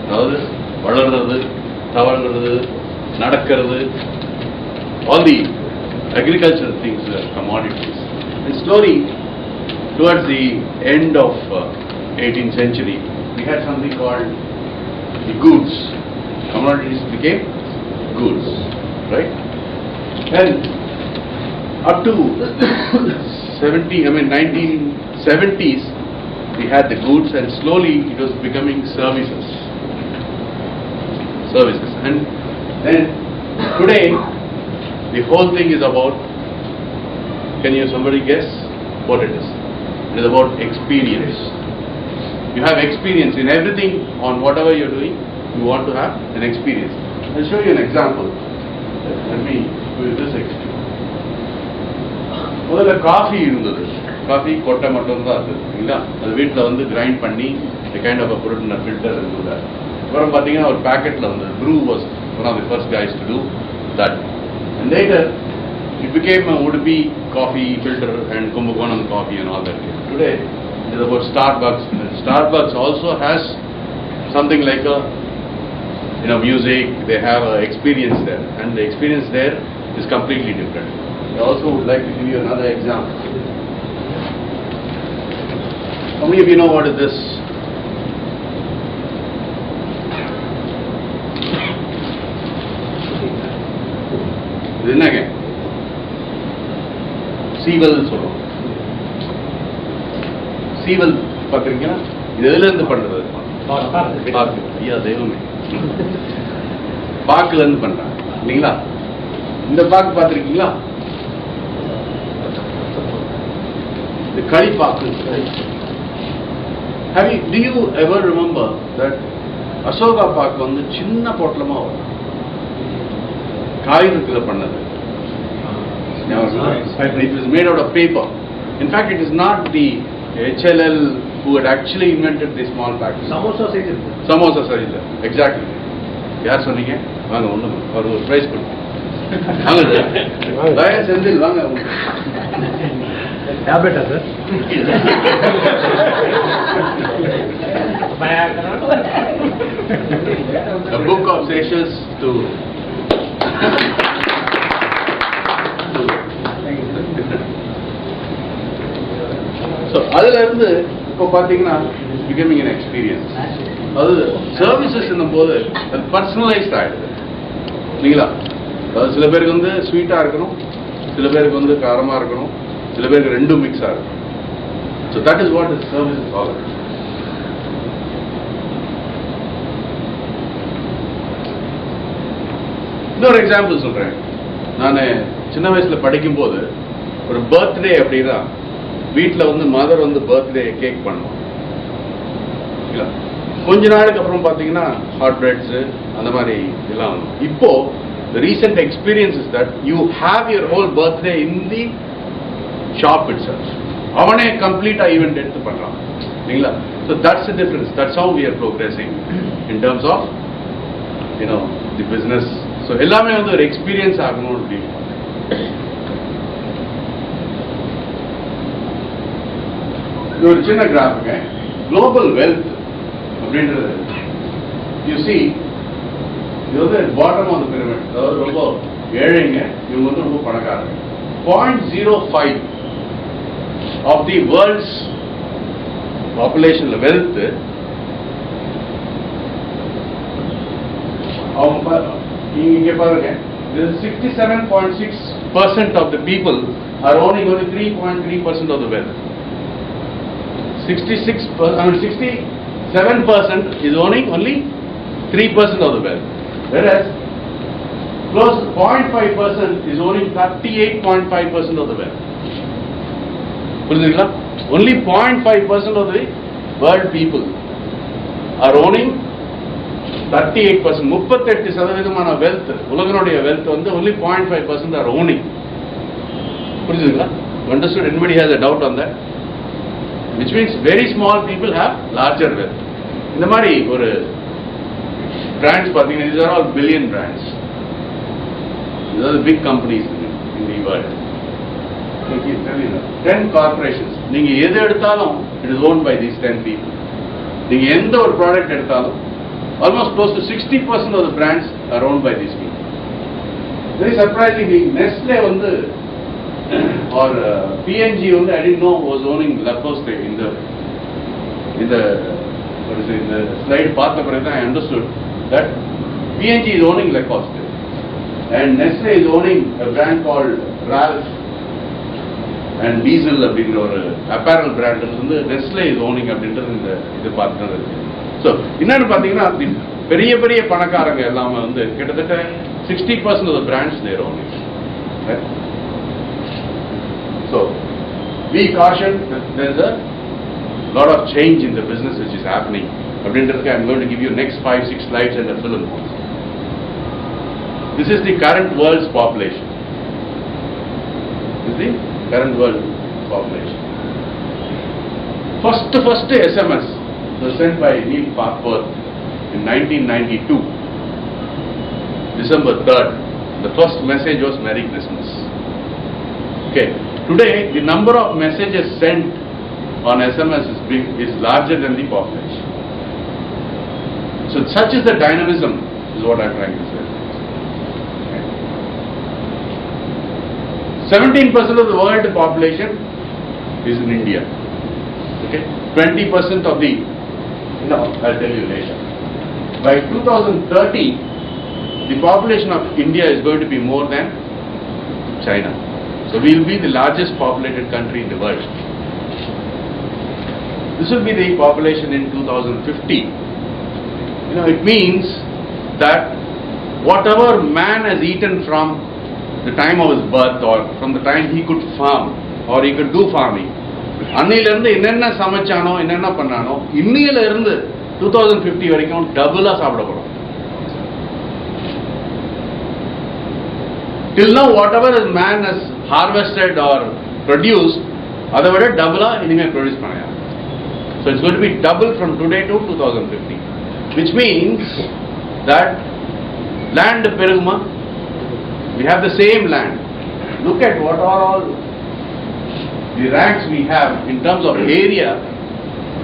அதாவது வளர்றது, தவழ்றது, நடக்கிறது, all the agricultural things were commodities. And slowly, towards the end of 18th century, we had something called the goods. Commodities became goods, right? And up to 1970s, we had the goods, and slowly it was becoming services. And then today, the whole thing is about, somebody guess what it is? It is about experience. You have experience in everything, on whatever you're doing, you want to have an experience. I'll show you an example. Let me do this experience. முதல்ல coffee இருந்தது. Coffee கொட்டை மட்டும் தான் இருந்தது இல்லைங்களா? அது வீட்டில் வந்து கிரைண்ட் பண்ணி கைண்ட் ஆஃப் பொருட்கள் ஃபில்டர் இருந்தது. அப்புறம் பார்த்தீங்கன்னா ஒரு பேக்கெட்டில் வந்து Bru was one of the first guys to do that. And later it became a Udupi coffee filter and Kumbakonam coffee and all that. Today it is about Starbucks. Starbucks also has something like a music. They have an experience there, and the experience there is completely different. I also would like to give you another example. How many of you know what is this? This is again சீவல் சொல்றோம். சீவல் பாக்குறீங்களா? இது எதுல இருந்து பண்றது? பாக்கு. ஐயா தெய்வமே, பாக்குல இருந்து பண்றாங்க இல்லீங்களா? இந்த பாக்கு பாத்திருக்கீங்களா? இந்த களி பாக்கு. Do you ever remember that Ashoka பாக்கு வந்து சின்ன பொட்டலமா வரும், காகிதத்துல பண்ணது? It was made out of paper. In fact, it is not the HLL who had actually invented the small packs. Samosa size. Exactly. யார் சொன்னீங்க? வாங்க ஒண்ணு ஒரு பிரைஸ் கொடுங்க. வாங்க தய செந்தில் வாங்க. டேப்லெட்டா sir? A book of Seychelles to so அதுல இருந்து இப்போ பாத்தீங்கன்னா becoming an experience. அது சர்வீசஸ் என்னும்போது அது பர்சனலைஸ்ட் ஆயிடுது இல்லைங்களா? அது சில பேருக்கு வந்து ஸ்வீட்டா இருக்கணும், சில பேருக்கு வந்து காரமாக இருக்கணும், சில பேருக்கு ரெண்டும் மிக்ஸாக இருக்கும். So that is what is service is all about. இன்னொரு எக்ஸாம்பிள் சொல்கிறேன். நான் சின்ன வயசில் படிக்கும்போது ஒரு பர்த்டே அப்படின்னா வீட்டில் வந்து மதர் வந்து பர்த்டே கேக் பண்ணுவோம். இல்லை, கொஞ்ச நாளுக்கு அப்புறம் பார்த்தீங்கன்னா ஹாட் பிரெட்ஸு அந்த மாதிரி எல்லாம் வரும். இப்போ the recent experience is that you have your whole birthday in the shop itself. அவனே கம்ப்ளீட்டா ஈவெண்ட் எடுத்து பண்றான் இல்லைங்களா? So that's the difference. That's how we are progressing in terms of the business. So எல்லாமே வந்து ஒரு எக்ஸ்பீரியன்ஸ் ஆகணும் அப்படின்னு. இது ஒரு சின்ன கிராஃபுங்க. குளோபல் வெல்த் அப்படின்றது you see இது வந்து பாட்டம் ஆஃப் தி பிரமிட், அதாவது ரொம்ப ஏழைங்க, இவங்க வந்து ரொம்ப பணக்காரங்க. 0.05 ஆஃப் தி வேர்ல்ட்ஸ் பாப்புலேஷன்ல வெல்த் அவங்க இங்க பாருங்க. 67.6% of the people are owning only 3.3% of the wealth. 67% is owning only 3% of the wealth. Whereas close to 0.5% is owning 38.5% of the wealth. புரியுதுங்களா? Only 0.5% of the world people are owning 38%. 38% wealth, உலகனுடைய wealth வந்து only 0.5% are owning. புரியுதுங்களா? Understood? Anybody has a doubt on that? Which means very small people have larger wealth. இந்த மாதிரி ஒரு brands பார்த்தீங்கன்னா, these are all billion brands. These are the big companies in the world. 10 corporations. நீங்க எது எடுத்தாலும் it is owned by these 10 people. நீங்க எந்த ஒரு ப்ராடக்ட் எடுத்தாலும் almost close to 60% of the brands are owned by these people. Very surprisingly, Nestle வந்து or P&G வந்து I didn't know was owning Lacoste in the slide பார்த்த பிறகு தான் I understood that P&G is owning Lacoste and Nestle is owning a brand called Ralph and Diesel அப்படிங்கிற ஒரு apparel brand வந்து Nestle is owning அப்படின்றது இந்த இது பார்த்தது. ஸோ என்னன்னு பார்த்தீங்கன்னா பெரிய பெரிய பணக்காரங்க எல்லாமே வந்து கிட்டத்தட்ட 60% of the brands they are owning. Right? So we caution that there is a lot of change in the business which is happening. அப்படின்றதுக்கு I am going to give you next 5-6 slides and a film. This is the current world's population. This is the current world population. First SMS was sent by Neil Farquhar in 1992, December 3rd. The first message was Merry Christmas. Okay. Today, the number of messages sent on SMS is larger than the population. So such is the dynamism, is what I am trying to say. 17% of the world population is in India. Okay, 20% of the, I'll tell you later. By 2030, the population of India is going to be more than China. So we will be the largest populated country in the world. This will be the population in 2050. It means that whatever man has eaten from the time of his birth or from the time he could farm or he could do farming, அன்னையிலிருந்து என்னென்ன சமைச்சானோ என்னென்ன பண்ணானோ இன்னையில இருந்து 2050 வரைக்கும் டபுளா சாப்பிடப்படும். Till now whatever man has harvested or produced, அதை விட டபுளா இனிமே produce பண்ணலாம். So it's going to be double from today to 2050, which means that land பெருகுமா? We have the same land. Look at what are all the ranks we have in terms of area.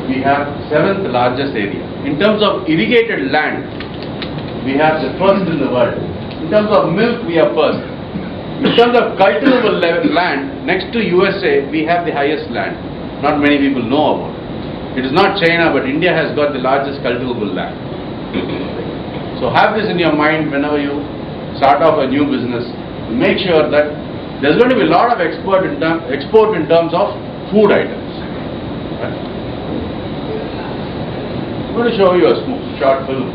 We have 7th largest area. In terms of irrigated land, we have the first in the world. In terms of milk, we are first. In terms of cultivable land, next to USA, we have the highest land. Not many people know about it. It is not China, but India has got the largest cultivable land. So have this in your mind whenever you start off a new business. Make sure that there's going to be a lot of export in terms of food items. Right? I'm going to show you a short film.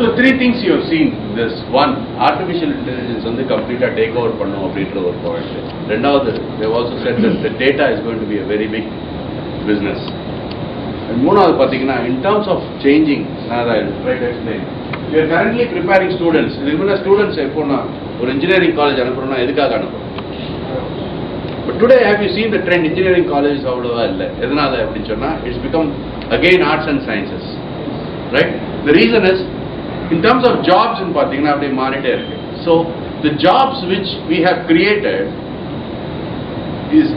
So three things you have seen. This one, artificial intelligence வந்து கம்ப்ளீட்டா take over பண்ணும் அப்படின்ற ஒரு point. ரெண்டாவது, they have also said that the data is going to be a very big business. And மூணாவது பாத்தீங்கன்னா, in terms of changing, நான் அதை try to explain. We are currently preparing students. இதுக்கு முன்ன students எப்போனா ஒரு engineering college அனுப்புறோம்னா எதுக்காக அனுப்புறோம்? But today have you seen the trend? Engineering colleges அவ்வளவா இல்லை. எதனால அப்படின்னு சொன்னா, it's become again arts and sciences. Right? The reason is, in terms of jobs in பாத்தீங்கன்னா அப்படியே மாறிட்டே இருக்கு. So the jobs which we have created is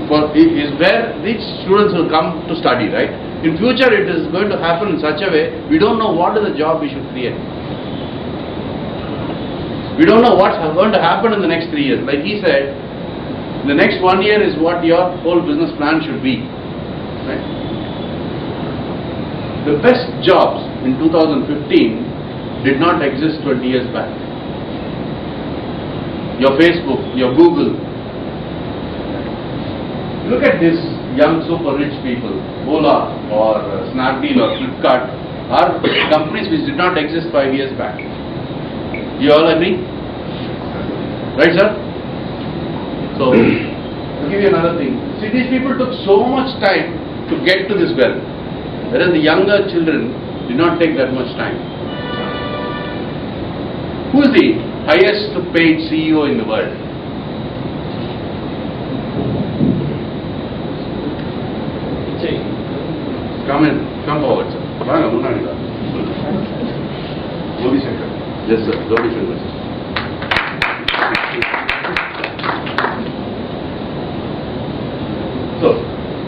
where these students will come to study, right? In future it is going to happen in such a way, we don't know what is the job we should create. We don't know what's going to happen in the next 3 years. Like he said, the next 1 year is what your whole business plan should be, right? The best jobs in 2015 did not exist 20 years back. Your Facebook, your Google. Look at this young super rich people, Ola or Snapdeal or Flipkart are companies which did not exist 5 years back. You all agree? Right, sir? So, I'll give you another thing. See, these people took so much time to get to this wealth, whereas the younger children did not take that much time. Who is the highest paid CEO in the world? Come forward, sir. Yes, sir. Don't issue this. So,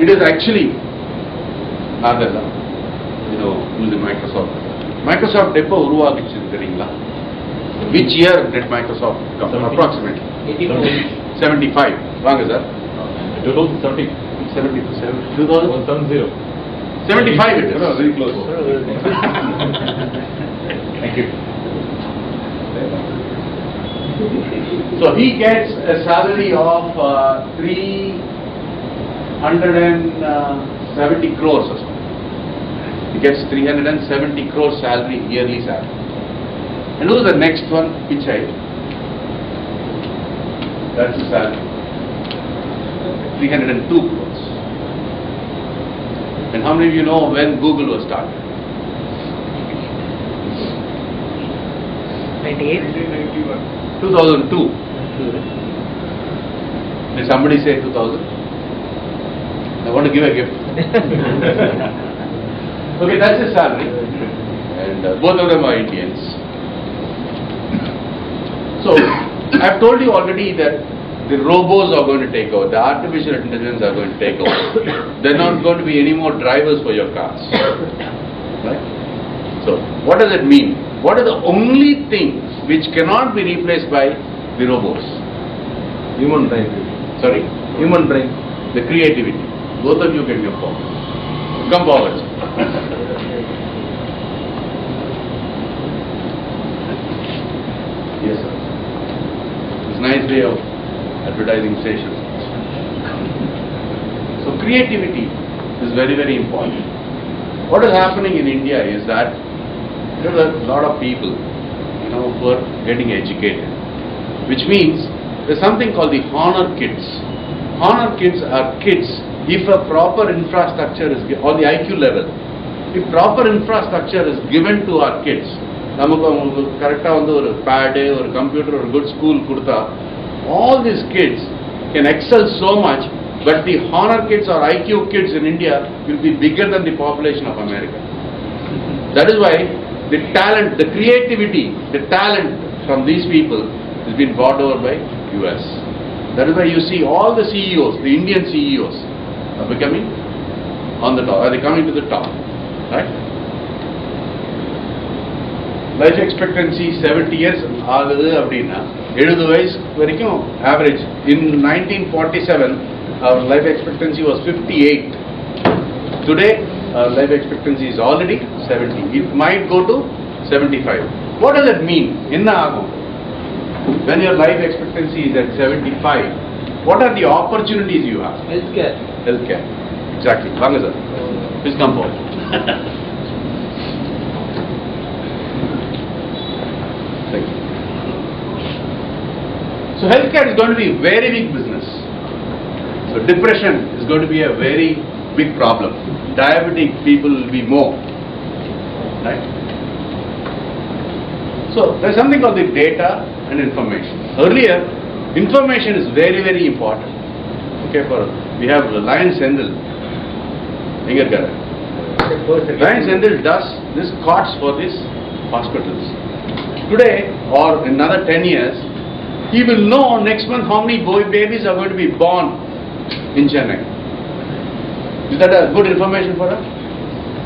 it is actually, Adela, you know, using Microsoft. Microsoft எப்போ உருவாக்கிச்சு தெரியுங்களா? Which year did Microsoft come? Approximately. 75. வாங்க sir. 2017. 2070. 75 it is. No, very close. Thank you. So he gets a salary of 370 crores or something. He gets 370 crores salary, yearly salary. And who's the next one? Pichai. That's the salary. 302 crores. And how many of you know when Google was started? 2002. Did somebody say 2000? I want to give a gift. Okay, that's his salary. And both of them are Indians. So, I've told you already that the robots are going to take over, the artificial intelligence are going to take over. There are not going to be any more drivers for your cars. Right? So, what does it mean? What is the only thing which cannot be replaced by the robots? Human brain. Sorry? Human brain. The creativity. Both of you can come forward. Come forward. Yes, sir. It's a nice way of advertising stations. So creativity is very, very important. What is happening in India is that there are a lot of people, you know, who are getting educated, which means there's something called the honor kids. Honor kids are kids if a proper infrastructure is on the IQ level. If proper infrastructure is given to our kids, நமக்கு அவங்களுக்கு கரெக்டாக வந்து ஒரு pad, ஒரு computer, ஒரு good school கொடுத்தா, all these kids can excel so much, but the honor kids or IQ kids in India will be bigger than the population of America. That is why the talent, the creativity, the talent from these people has been brought over by US. That is why you see all the CEOs, the Indian CEOs are becoming on the top, are they coming to the top, right? Life expectancy 70 years ஆகுது அப்படின்னா 70 வயசு வரைக்கும் average. In 1947 our life expectancy was 58. Today our life expectancy is already 70. It might go to 75. What does that mean? என்ன ஆகும்? When your life expectancy is at 75, what are the opportunities you have? Healthcare. Healthcare. Exactly. வாங்க sir. Please come forward. Thank you. So healthcare is going to be a very big business. So depression is going to be a very big problem. Diabetic people will be more. Right? So there is something called the data and information. Earlier, information is very, very important. Okay, we have Lion Sendil. Lion Sendil does this cots for these hospitals. Today or in another 10 years, he will know next month how many babies are going to be born in Chennai. Is that a good information for us?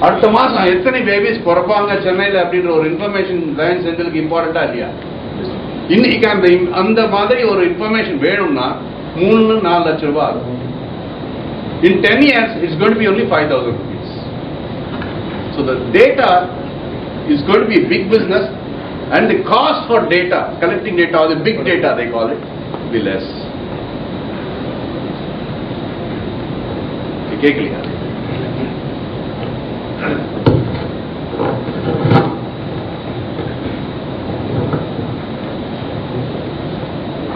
அடுத்த மாசம் எத்தனை babies பிறப்பாங்க சென்னையில் அப்படின்ற ஒரு information line செந்திலுக்கு இம்பார்ட்டண்டா இல்லையா? இன்னைக்கு அந்த மாதிரி ஒரு இன்ஃபர்மேஷன் வேணும்னா 3-4 லட்சம் ரூபாய் ஆகும். In 10 years, it's going to be only 5,000 rupees. So the data is going to be a big business, and the cost for data, collecting data, or the big data they call it, will be less. Okay, clear?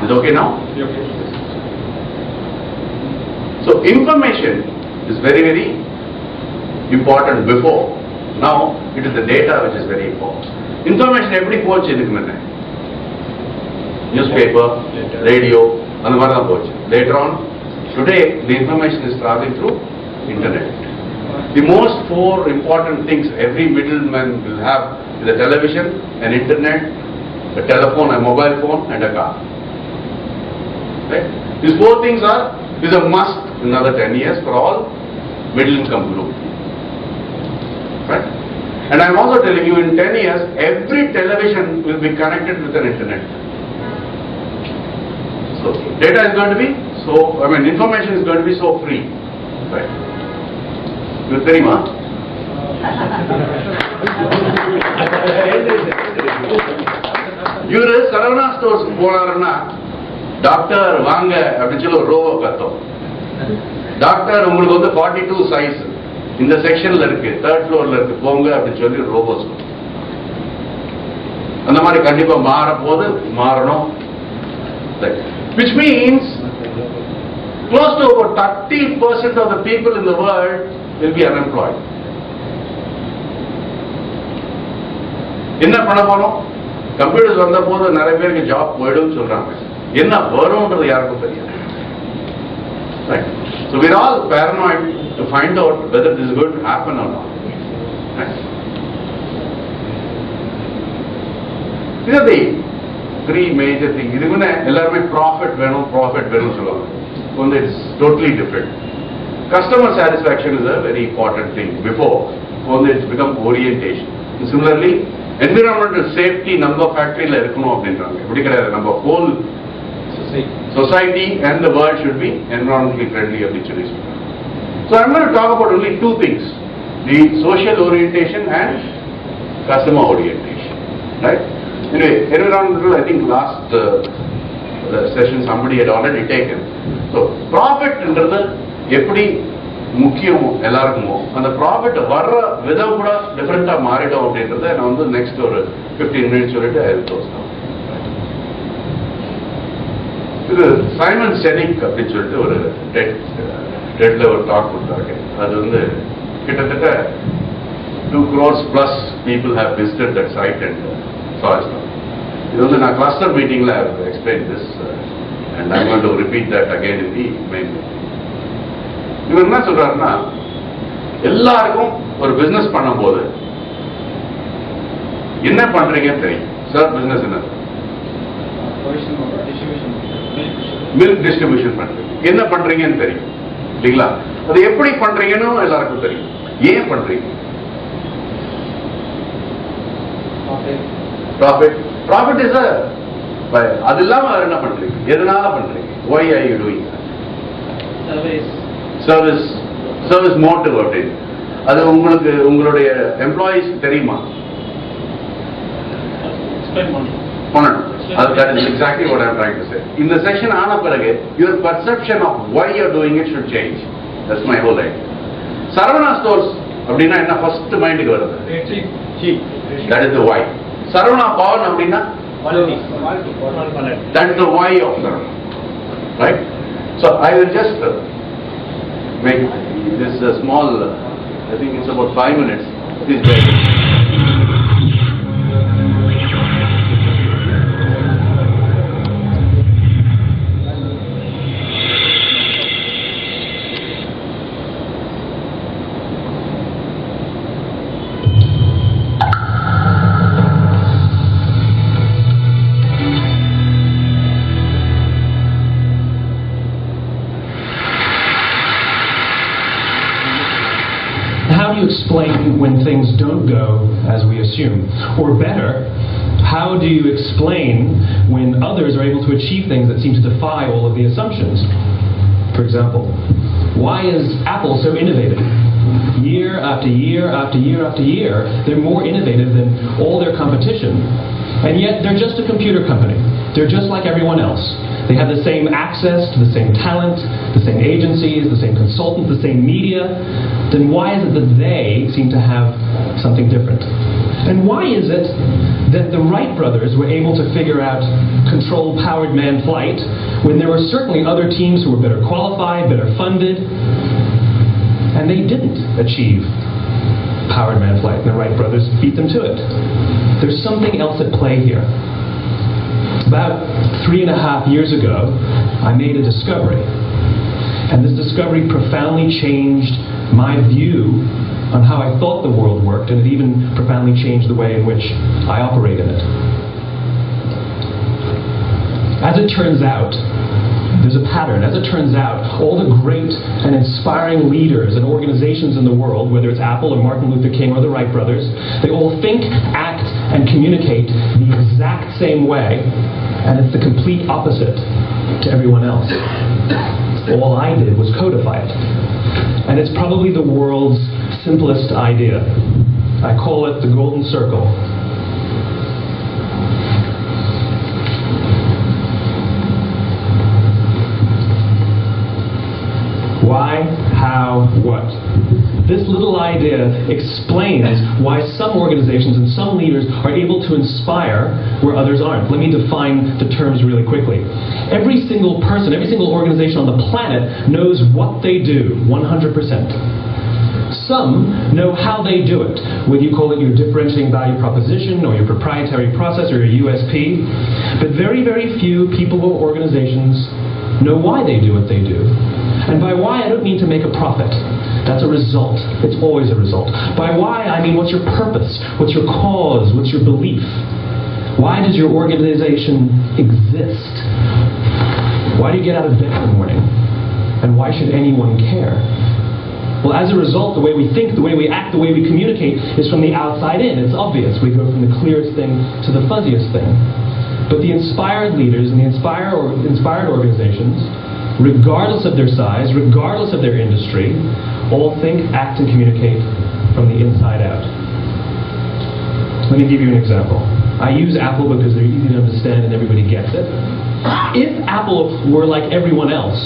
Is it okay now? Okay. So information is very, very important before. Now it is the data which is very important. Information எப்படி போச்சு இதுக்கு முன்ன? Newspaper, radio, அந்த மாதிரி தான் போச்சு. Later on, today the information is traveling through internet. The most 4 important things every middleman will have is the television, an internet, a telephone, a mobile phone and a car. Right? These four things is a must in another 10 years for all middle income group. Right? And I'm also telling you, in 10 years, every television will be connected with an internet. So data is going to be information is going to be so free. Right? You தெரியுமா? இவரு Saravana stores போனாருன்னா doctor வாங்க அப்படின்னு சொல்லி ஒரு ரோவோ கத்தோம். Doctor உங்களுக்கு வந்து 42 size இந்த செக்ஷன்ல இருக்கு, 3rd floorல இருக்கு, போங்க அப்படின்னு சொல்லி ரோபோஸ். அந்த மாதிரி கண்டிப்பா மாறணும். Which means close to about 30% of the people in the world will be unemployed. என்ன பண்ண போறோம்? கம்ப்யூட்டர்ஸ் வந்த போது நிறைய பேருக்கு ஜாப் போயிடும் சொல்றாங்க. என்ன வரும்ன்றது யாருக்கும் தெரியாது. Right? So we're all paranoid to find out whether this is going to happen or not. Right? These are the three major things. இது முன்ன எல்லாருமே ப்ராஃபிட் வேணும் சொல்லுவாங்க. வந்து it's totally different. Customer satisfaction is a very important thing. Before, வந்து it's become orientation. Similarly, environmental safety நம்ம ஃபேக்டரியில இருக்கணும் அப்படின்றாங்க. எப்படி கிடையாது, நம்ம whole society and the world should be environmentally friendly அப்படின்னு சொல்லி சொல்றாங்க. So I'm going to talk about only two things: the social orientation and customer orientation. Right? Anyway, environmental, I think last session somebody had already taken. So profit என்றது எப்படி முக்கியமோ எல்லாருக்குமோ, அந்த profit வர்ற விதம் கூட டிஃபரெண்டா மாறிடும் அப்படின்றத நான் வந்து நெக்ஸ்ட் ஒரு 15 minutes சொல்லிட்டு இது சைமன் செனிக் அப்படின்னு சொல்லிட்டு ஒரு டெட்ல ஒரு டாக் கொடுத்தாங்க. அது வந்து கிட்டத்தட்ட 2 crores plus people have visited that site and saw it. இது வந்து நான் கிளஸ்டர் மீட்டிங்ல explain this and I'm going to repeat that again in the main meeting. இவர் என்ன சொல்றாருன்னா, எல்லாருக்கும் ஒரு பிசினஸ் பண்ணும் போது என்ன பண்றீங்கன்னு தெரியும். சார் பிசினஸ் என்ன? மில்க் டிஸ்ட்ரிபியூஷன் பண்றீங்க. என்ன பண்றீங்கன்னு தெரியும் இல்லைங்களா? அது எப்படி பண்றீங்கன்னு எல்லாருக்கும் தெரியும். ஏன் பண்றீங்க? ப்ராஃபிட் இஸ் அது இல்லாம என்ன பண்றீங்க? எதனால பண்றீங்க? why are you doing that? Service motive அப்படின்னு அது உங்களுக்கு உங்களுடைய எம்ப்ளாயீஸ் தெரியுமா? பண்ணணும். That is exactly what I am trying to say. In the session ஆன பிறகு your perception of why you are doing it should change. That's my whole idea. Saravana stores அப்படின்னா என்ன ஃபர்ஸ்ட் மைண்டுக்கு வருது? That is the why. Saravana Pawan அப்படின்னா that is the why of Saravana. Right? So I will just make this a small, I think it's about 5 minutes. Please bear with me. How do you explain when things don't go as we assume? Or better, how do you explain when others are able to achieve things that seem to defy all of the assumptions? For example, why is Apple so innovative? Year after year after year after year, they're more innovative than all their competition, and yet they're just a computer company. They're just like everyone else. They have the same access to the same talent, the same agencies, the same consultants, the same media. Then why is it that they seem to have something different? And why is it that the Wright brothers were able to figure out controlled powered manned flight when there were certainly other teams who were better qualified, better funded, and they didn't achieve powered manned flight, and the Wright brothers beat them to it? There's something else at play here. About 3.5 years ago, I made a discovery. And this discovery profoundly changed my view on how I thought the world worked, and it even profoundly changed the way in which I operate in it. As it turns out, there's a pattern. As it turns out, all the great and inspiring leaders and organizations in the world, whether it's Apple or Martin Luther King or the Wright brothers, they all think, act, and communicate the exact same way, and it's the complete opposite to everyone else. All I did was codify it. And it's probably the world's simplest idea. I call it the golden circle. Why, how, what? This little idea explains why some organizations and some leaders are able to inspire where others aren't. Let me define the terms really quickly. Every single person, every single organization on the planet knows what they do, 100%. Some know how they do it, whether you call it your differentiating value proposition or your proprietary process or your USP. But very, very few people or organizations know why they do what they do. And by why, I don't mean to make a profit. That's a result. It's always a result. By why, I mean what's your purpose? What's your cause? What's your belief? Why does your organization exist? Why do you get out of bed in the morning? And why should anyone care? Well, as a result, the way we think, the way we act, the way we communicate is from the outside in. It's obvious. We go from the clearest thing to the fuzziest thing. But the inspired leaders and the inspired organizations, regardless of their size, regardless of their industry, all think, act, and communicate from the inside out. Let me give you an example. I use Apple because they're easy to understand and everybody gets it. If Apple were like everyone else,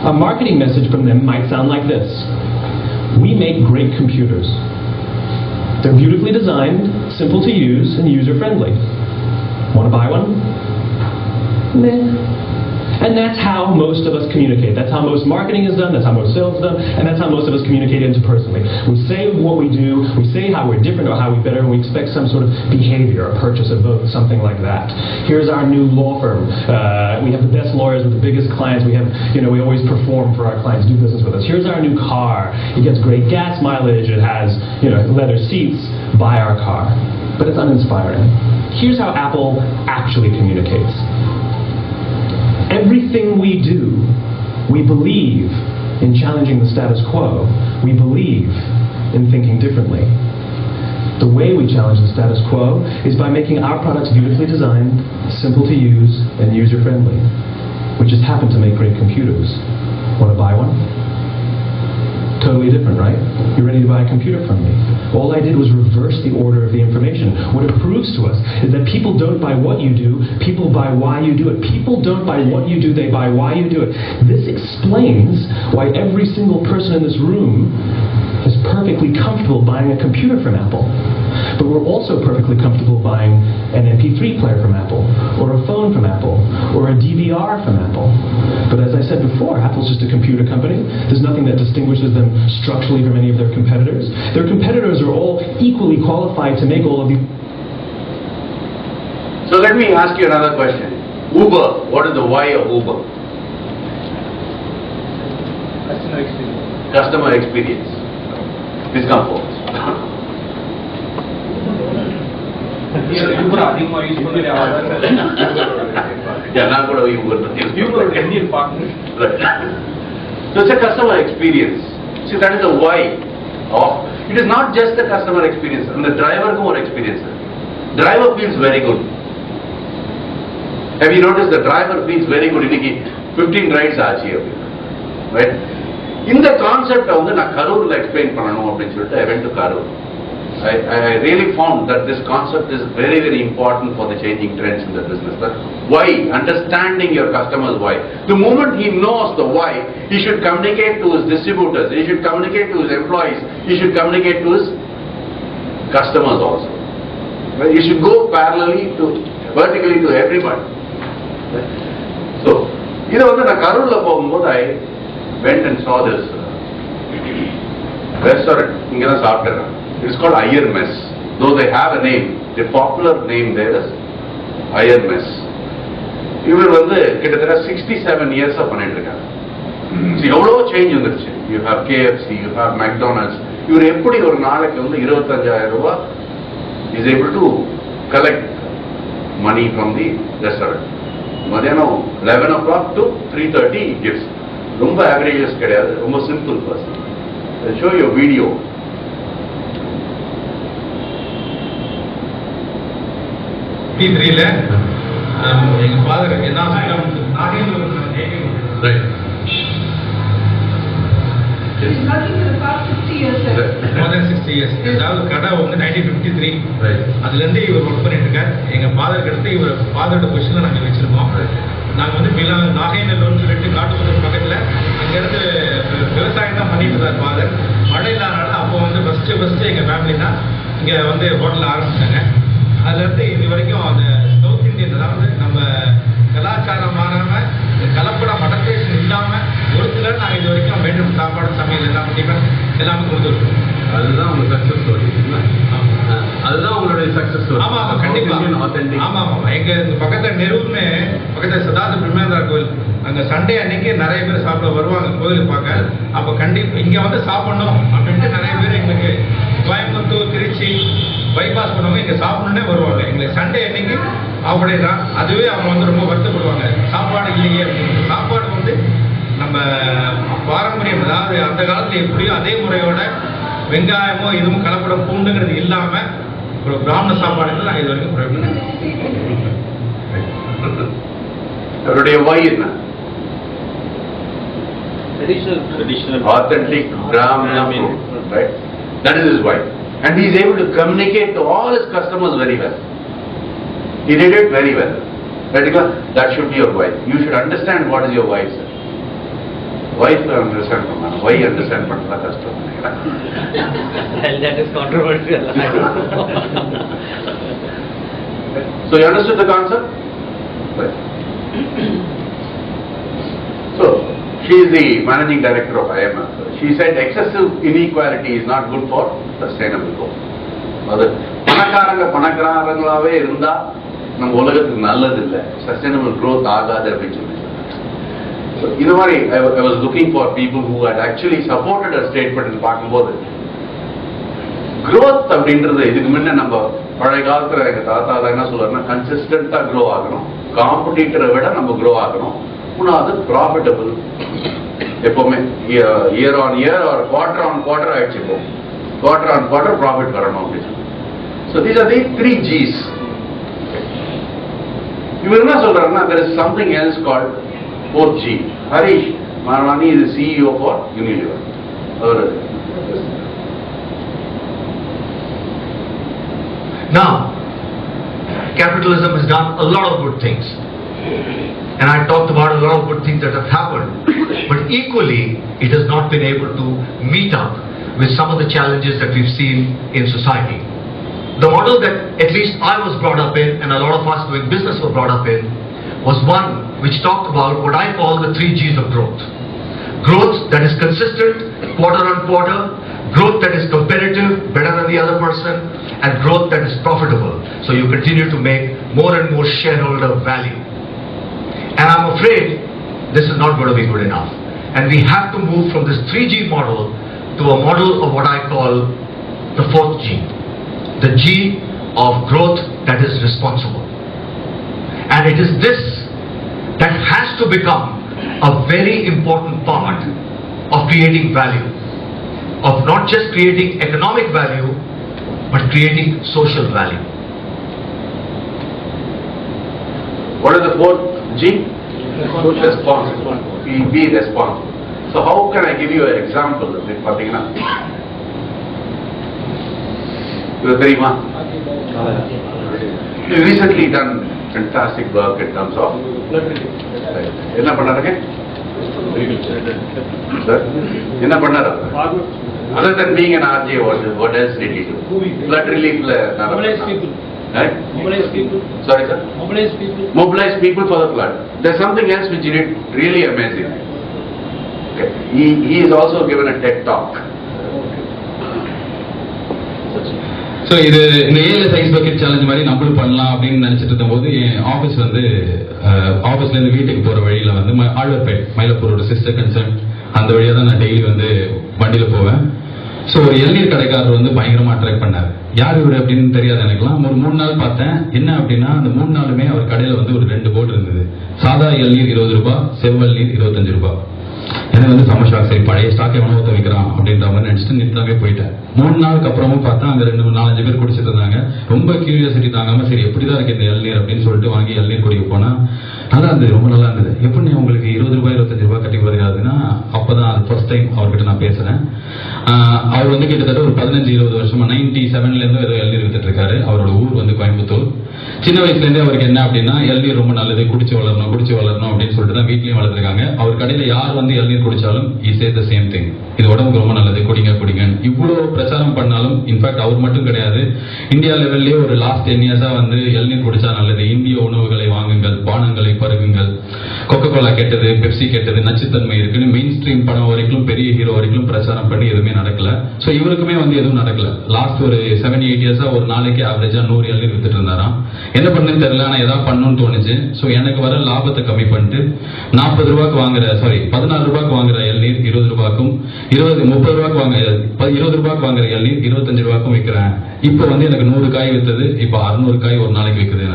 a marketing message from them might sound like this. We make great computers. They're beautifully designed, simple to use, and user-friendly. Want to buy one? Meh. And that's how most of us communicate. That's how most marketing is done, that's how most sales is done, and that's how most of us communicate interpersonally. We say what we do, we say how we're different or how we're better, and we expect some sort of behavior, a purchase, a vote, something like that. Here's our new law firm. We have the best lawyers with the biggest clients. We have, we always perform for our clients, do business with us. Here's our new car. It gets great gas mileage. It has, leather seats. Buy our car. But it's uninspiring. Here's how Apple actually communicates. Everything we do, we believe in challenging the status quo. We believe in thinking differently. The way we challenge the status quo is by making our products beautifully designed, simple to use, and user-friendly. We just happen to make great computers. Want to buy one? Totally different, right? You're ready to buy a computer from me. All I did was reverse the order of the information. What it proves to us is that people don't buy what you do, people buy why you do it. People don't buy what you do, they buy why you do it. This explains why every single person in this room is perfectly comfortable buying a computer from Apple. But we're also perfectly comfortable buying an MP3 player from Apple, or a phone from Apple, or a DVR from Apple. But as I said before, Apple's just a computer company. There's nothing that distinguishes them structurally from any of their competitors. Their competitors are all equally qualified to make all of these. So let me ask you another question. Uber, what is the why of Uber? Customer experience. Customer experience. Discomfort. அதிகமா use பண்ணல நான் கூட Uber Indian partner. Right. So it's a customer experience. See, that is the why of. It is not just the customer experience. And the driver or experience. Driver feels very good. Have you noticed the driver feels very good? 15 rides ஆச்சு right? இந்த concept நான் கரூர்ல explain பண்ணணும் அப்படின்னு சொல்லிட்டு I went to Karur. I really found that this concept is very, very important for the changing trends in the business. That why, understanding your customer's why. The moment he knows the why, he should communicate to his distributors, he should communicate to his employees, he should communicate to his customers also. He should go parallelly to, vertically to everybody. So, இதை நான் கரூர்ல போகும்போது I went and saw this restaurant. இங்க தான் சாப்பிட்டேன். It's called Iyer Mess. Though they have a name, the popular name there is Iyer Mess. இவர் கிட்டத்தட்ட 67 years பண்ணிட்டு இருக்காங்க. எவ்வளோ சேஞ்ச் வந்துருச்சு. You have KFC, you have McDonald's. இவர் எப்படி ஒரு நாளைக்கு 25,000 ரூபாய் is able to collect money from the restaurant. மதியானம் 11 o'clock to 3:30 he gives. ரொம்ப averages கிடையாது, ரொம்ப simple person. I'll show you a video. P3 எங்க ஃபாதர் என்ன ரைட் more than 60 years. அதாவது கடை வந்து 1953 அதுலேருந்து இவர் ஒர்க் பண்ணிட்டு இருக்கார். எங்க ஃபாதருக்கு அடுத்து இவர் ஃபாதரோட பொசிஷனில் நாங்கள் வச்சிருக்கோம். நாங்கள் வந்து நாகைநல்லூர்னு சொல்லிட்டு காட்டுமதுர் பக்கத்தில் அங்கேருந்து விவசாயம் தான் பண்ணிட்டு இருந்தார் ஃபாதர். மழை இல்லாதனால அப்போ வந்து ஃபஸ்ட்டு எங்கள் ஃபேமிலி தான் இங்கே வந்து ஹோட்டலில் ஆரம்பித்தாங்க. அதுலேருந்து இது வரைக்கும் அந்த சவுத் இந்தியன், அதாவது நம்ம கலாச்சாரம் மாறாமல் கலப்பட மடக்கேஷன் இல்லாமல் ஒரு சிலர் நாங்கள் இது வரைக்கும் வேண்டும் சாப்பாடு சமையல் எல்லாம் டிஃபன் எல்லாமே கொடுத்துருக்கோம். அதுதான் உங்க சக்சஸ் ஸ்டோரி. அதுதான் உங்களுடைய சக்சஸ் ஸ்டோரி. ஆமா ஆமா கண்டிப்பா. ஆமா ஆமா எங்க பக்கத்துல நெரூர்னு பக்கத்துல சதாசிவ பிரம்மேந்திரா கோயில், அங்க சண்டே அன்னைக்கு நிறைய பேர் சாப்பிட வருவாங்க கோயிலுக்கு பார்க்க. அப்ப கண்டிப்பா இங்க வந்து சாப்பிடணும் அப்படின்ட்டு நிறைய பேர் எங்களுக்கு கோயம்புத்தூர் திருச்சி பைபாஸ் பண்ணவங்க இங்க சாப்பிடணுன்னே வருவாங்க. எங்களுக்கு சண்டே அன்னைக்கு அப்படியே தான். அதுவே அவங்க வந்து ரொம்ப வருத்தப்படுவாங்க, சாப்பாடு இல்லையே அப்படின்னு. சாப்பாடு வந்து நம்ம பாரம்பரியம், அதாவது அந்த காலத்துல எப்படியோ அதே முறையோட வெங்காயமோ எதுவும் கலப்படம் பூண்டுங்கிறது இல்லாம ஒரு பிராமண சாப்பாடு நாங்கள் இது வரைக்கும் ப்ரொவைட் பண்ணோம். அவருடைய வாய் என்ன? Traditional. Authentic Brahmana food, right? That is his why. And he is able to communicate to all his customers very well. He did it very well. That should be your why. You should understand what is your why, sir. Wife understand பண்ணலாம், why understand பண்ணலாம் கஷ்டம். That is controversial. So you understood the concept? Right. So she is the managing director of IMF. She said excessive inequality is not good for sustainable growth. அது பணக்காரங்களாவே இருந்தா நம்ம உலகத்துக்கு நல்லது இல்லை, sustainable growth ஆகாது அப்படின்னு சொல்லி. இந்த மாதிரி I was looking for people who had actually supported a statement and பார்க்கும்போது growth அப்படின்றது இதுக்கு முன்ன நம்ம பழைய காலத்துல எங்க தாத்தா என்ன சொல்றாருன்னா கன்சிஸ்டன்டா grow ஆகணும், காம்படிட்டரை விட நம்ம grow ஆகணும், மூணாவது ப்ராஃபிட்டபிள், எப்பவுமே இயர் ஆன் இயர் ஒரு குவார்டர் ஆன் குவார்டர் ஆயிடுச்சு, இப்போ குவார்டர் ஆன் குவார்டர் ப்ராஃபிட் வரணும் அப்படின்னு. So these are the 3 G's. இவர் என்ன சொல்றாருன்னா there is something else called 4th G. Harish Marwani is the CEO for Unilever. Now, capitalism has done a lot of good things. And I talked about a lot of good things that have happened. But equally, it has not been able to meet up with some of the challenges that we've seen in society. The model that at least I was brought up in, and a lot of us doing business were brought up in, was one which talked about what I call the 3 G's of growth. Growth that is consistent, quarter on quarter, growth that is competitive, better than the other person, and growth that is profitable. So you continue to make more and more shareholder value. And I'm afraid this is not going to be good enough. And we have to move from this 3G model to a model of what I call the 4th G. The G of growth that is responsible. And it is this that has to become a very important part of creating value. Of not just creating economic value, but creating social value. What is the 4th G? Responsible. Be responsible. So how can I give you an example? பார்த்தீங்கன்னா இது தெரியுமா? You recently done fantastic work in terms of என்ன பண்ணாருங்க? என்ன பண்ணாரு? Other than being an RJ, what else did he do? Flood relief. Mobilize people. Right? Mobilize people. Sorry, sir? Mobilize people. Mobilize people for the flood. There's something else which he did really amazing. Okay. He is also given a TED talk. So இது இந்த ஏழு size bucket challenge மாதிரி நம்மளும் பண்ணலாம் அப்படின்னு நினச்சிட்டு இருக்கும்போது என் office வந்து ஆஃபீஸ்லேருந்து வீட்டுக்கு போகிற வழியில் வந்து ஆழ்வார்பேட் மயிலப்பூரோட சிஸ்டர் கன்சர்ன் அந்த வழியாக தான் நான் டெய்லி வந்து வண்டியில் போவேன். ஸோ ஒரு இளநீர் கடைக்காரர் வந்து பயங்கரமாக அட்ராக்ட் பண்ணார். யார் இவர் அப்படின்னு தெரியாது எனக்குலாம். ஒரு 3 நாள் பார்த்தேன். என்ன அப்படின்னா அந்த 3 நாளுமே அவர் கடையில் வந்து ஒரு 2 போர்டு இருந்தது. சாதா இளநீர் 20 ரூபாய், செவ்வல் நீர் 25 ரூபாய். எனக்கு வந்து செம்ம ஷாக். சரி பழைய ஸ்டாக் எவனோ ஊற்ற வைக்கிறான் அப்படின்ற மாதிரி நினைச்சிட்டு நிறுத்தாவே போயிட்டேன். 3 நாளுக்கு அப்புறமும் பார்த்தா அங்க 2-4-5 பேர் குடிச்சிட்டு இருந்தாங்க. ரொம்ப கியூரியாசிட்டி தாங்காம சரி எப்படிதான் இருக்கு இந்த இளநீர் அப்படின்னு சொல்லிட்டு வாங்கி இளநீர் குடிக்க போனா நல்லா இருந்தது, ரொம்ப நல்லா இருந்தது. எப்படி உங்களுக்கு 20 ரூபாய் 25 ரூபாய் கட்டி வருகிறதுன்னா அப்பதான் அது ஃபர்ஸ்ட் டைம் அவர்கிட்ட நான் பேசுறேன். அவர் வந்து கிட்டத்தட்ட ஒரு 15-20 வருஷமா 97ல இருந்து ஏதோ இளநீர் வித்துட்டு இருக்காரு. அவரோட ஊர் வந்து கோயம்புத்தூர். சின்ன வயசுல இருந்தே அவருக்கு என்ன அப்படின்னா இளநீர் ரொம்ப நல்லது, குடிச்சு வளரணும் அப்படின்னு சொல்லிட்டு தான் வீட்லயும் வளர்த்துருக்காங்க. அவர் கடையில யார் வந்து இளநீர் குடிச்சாலும் he says the same thing. இது உடம்புக்கு ரொம்ப நல்லது, குடிங்க. இவ்வளவு பிரச்சாரம் பண்ணாலும் இன்ஃபேக்ட் அவர் மட்டும் கிடையாது, இந்தியா லெவல்லே ஒரு லாஸ்ட் 10 இயர்ஸா வந்து இளநீர் குடிச்சா நல்லது, இந்திய உணவுகளை வாங்குங்கள், பானங்களை பருகுங்கள், கொக்கோ கோலா கெட்டது, பெப்சி கெட்டது, நச்சுத்தன்மை இருக்குன்னு மெயின் ஸ்ட்ரீம் படம் வரைக்கும் பெரிய ஹீரோ வரைக்கும் பிரச்சாரம் பண்ணி எதுவுமே நடக்கல. ஸோ இவருக்குமே வந்து எதுவும் நடக்கல. லாஸ்ட் ஒரு 7-8 இயர்ஸா ஒரு நாளைக்கு ஆவரேஜா 100 இளநீர் வித்துட்டு இருந்தாராம். என்ன பண்ணுன்னு தெரியல, ஆனா ஏதாவது பண்ணணும்னு தோணுச்சு. ஸோ எனக்கு வர லாபத்தை கம்மி பண்ணிட்டு 40 ரூபாய்க்கு வாங்குற 14 ரூபாய்க்கு வாங்குற இளநீர் 20 ரூபாய்க்கும் 30 ரூபாய்க்கு 20 ரூபாய்க்கு வாங்குற இளநீர் 25 ரூபாய்க்கும் விற்கிறேன். இப்போ வந்து எனக்கு 100 காய் வித்தது இப்போ 600 காய் ஒரு நாளைக்கு விற்குது.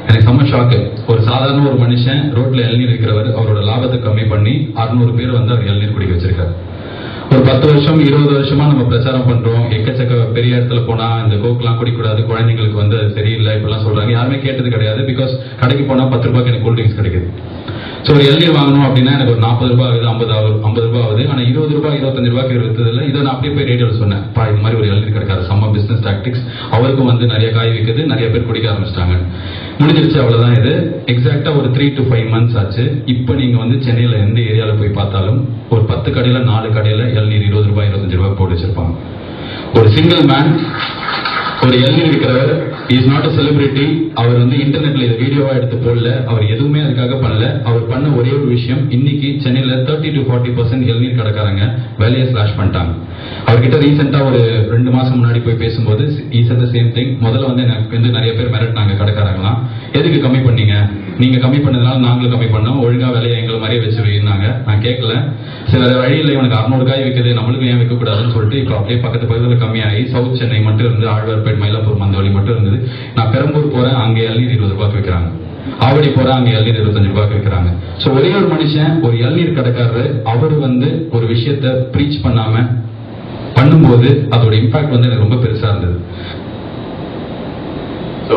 எனக்கு செம்ம ஷாக்கு. ஒரு சாதாரண ஒரு மனுஷன் ரோட்ல இளநீர் விற்கிறவர் அவரோட லாபத்தை கம்மி பண்ணி 600 பேர் வந்து அவர் இளநீர் குடிக்க வச்சிருக்காரு. ஒரு 10 வருஷம் 20 வருஷமா நம்ம பிரச்சாரம் பண்றோம். எக்கச்சக்க பெரிய இடத்துல போனா இந்த கோக்கெல்லாம் குடிக்கூடாது, குழந்தைங்களுக்கு வந்து அது சரியில்லை இப்படிலாம் சொல்றாங்க. யாருமே கேட்டது கிடையாது. பிகாஸ் கடைக்கு போனா 10 ரூபாய்க்கு எனக்கு கூல்ட்ரிங்க்ஸ் கிடைக்குது. ஸோ ஒரு இளநீர் வாங்கணும் அப்படின்னா எனக்கு ஒரு 40 ரூபாய் ஆகுது, 50 ரூபாய் ஆகுது. ஆனால் 20 ரூபாய் 25 ரூபாய்க்கு விற்றதில்லை. இதை நான் அப்படியே போய் ரேடியோவில் சொன்னேன், பா இது மாதிரி ஒரு இளநீர் கிடைக்காது, செம்ம பிசினஸ் டாக்டிக்ஸ். அவருக்கும் வந்து நிறைய காய் விற்குது, நிறைய பேர் குடிக்க ஆரம்பிச்சிட்டாங்க. முடிஞ்சிருச்சு, அவ்வளவுதான். இது எக்ஸாக்டா ஒரு 3 to 5 months ஆச்சு. இப்போ நீங்க வந்து சென்னையில எந்த ஏரியாவில் போய் பார்த்தாலும் ஒரு 10 கடையில 4 கடையில இளநீர் 20 ரூபாய் 25 ரூபாய் போட்டு வச்சிருப்பாங்க. ஒரு சிங்கிள் மேன் ஒரு இளநீர் விற்கிறவர் இஸ் நாட் அ செலிபிரிட்டி. அவர் வந்து இன்டர்நெட்ல இதை வீடியோவா எடுத்து போடல, அவர் எதுவுமே அதுக்காக பண்ணல. அவர் பண்ண ஒரே ஒரு விஷயம், இன்னைக்கு சென்னையில 30 to 40% இளநீர் கடைக்காரங்க வேலையை ஸ்லாஷ் பண்ணிட்டாங்க. அவர்கிட்ட ரீசெண்டா ஒரு 2 மாசம் முன்னாடி போய் பேசும்போது he said the same thing. முதல்ல வந்து எனக்கு வந்து நிறைய பேர் மிரட்டினாங்க கடைக்காரங்களாம், எதுக்கு கம்மி பண்ணீங்க, நீங்க கம்மி பண்ணதுனால நாங்களும் கம்மி பண்ணோம், ஒழுங்கா வேலையை எங்களை மாதிரியே வச்சு வைனாங்க. நான் கேட்கல. சரி வேற வழி இல்லை, இவனுக்கு 600 காய் விற்குது, நம்மளுக்கு ஏன் விற்கக்கூடாதுன்னு சொல்லிட்டு இப்போ அப்படியே பக்கத்து பக்கத்தில் கம்மியாகி சவுத் சென்னை மட்டும் இருந்து ஆழ்வார்பேட், மயிலாப்பூர், மந்தவழி மட்டும் இருந்தது. நான் பெரம்பூர் போறேன், அங்க இளநீர் 20 ரூபாய்க்கு விற்கிறாங்க. ஆவடி போறேன், அங்க இளநீர் 25 ரூபாய்க்கு விற்கிறாங்க. ஸோ ஒரே ஒரு மனுஷன், ஒரு இளநீர் கடைக்காரரு, அவர் வந்து ஒரு விஷயத்த ப்ரீச் பண்ணாம பண்ணும்போது அதோட இம்பாக்ட் வந்து எனக்கு ரொம்ப பெருசா இருந்தது. So,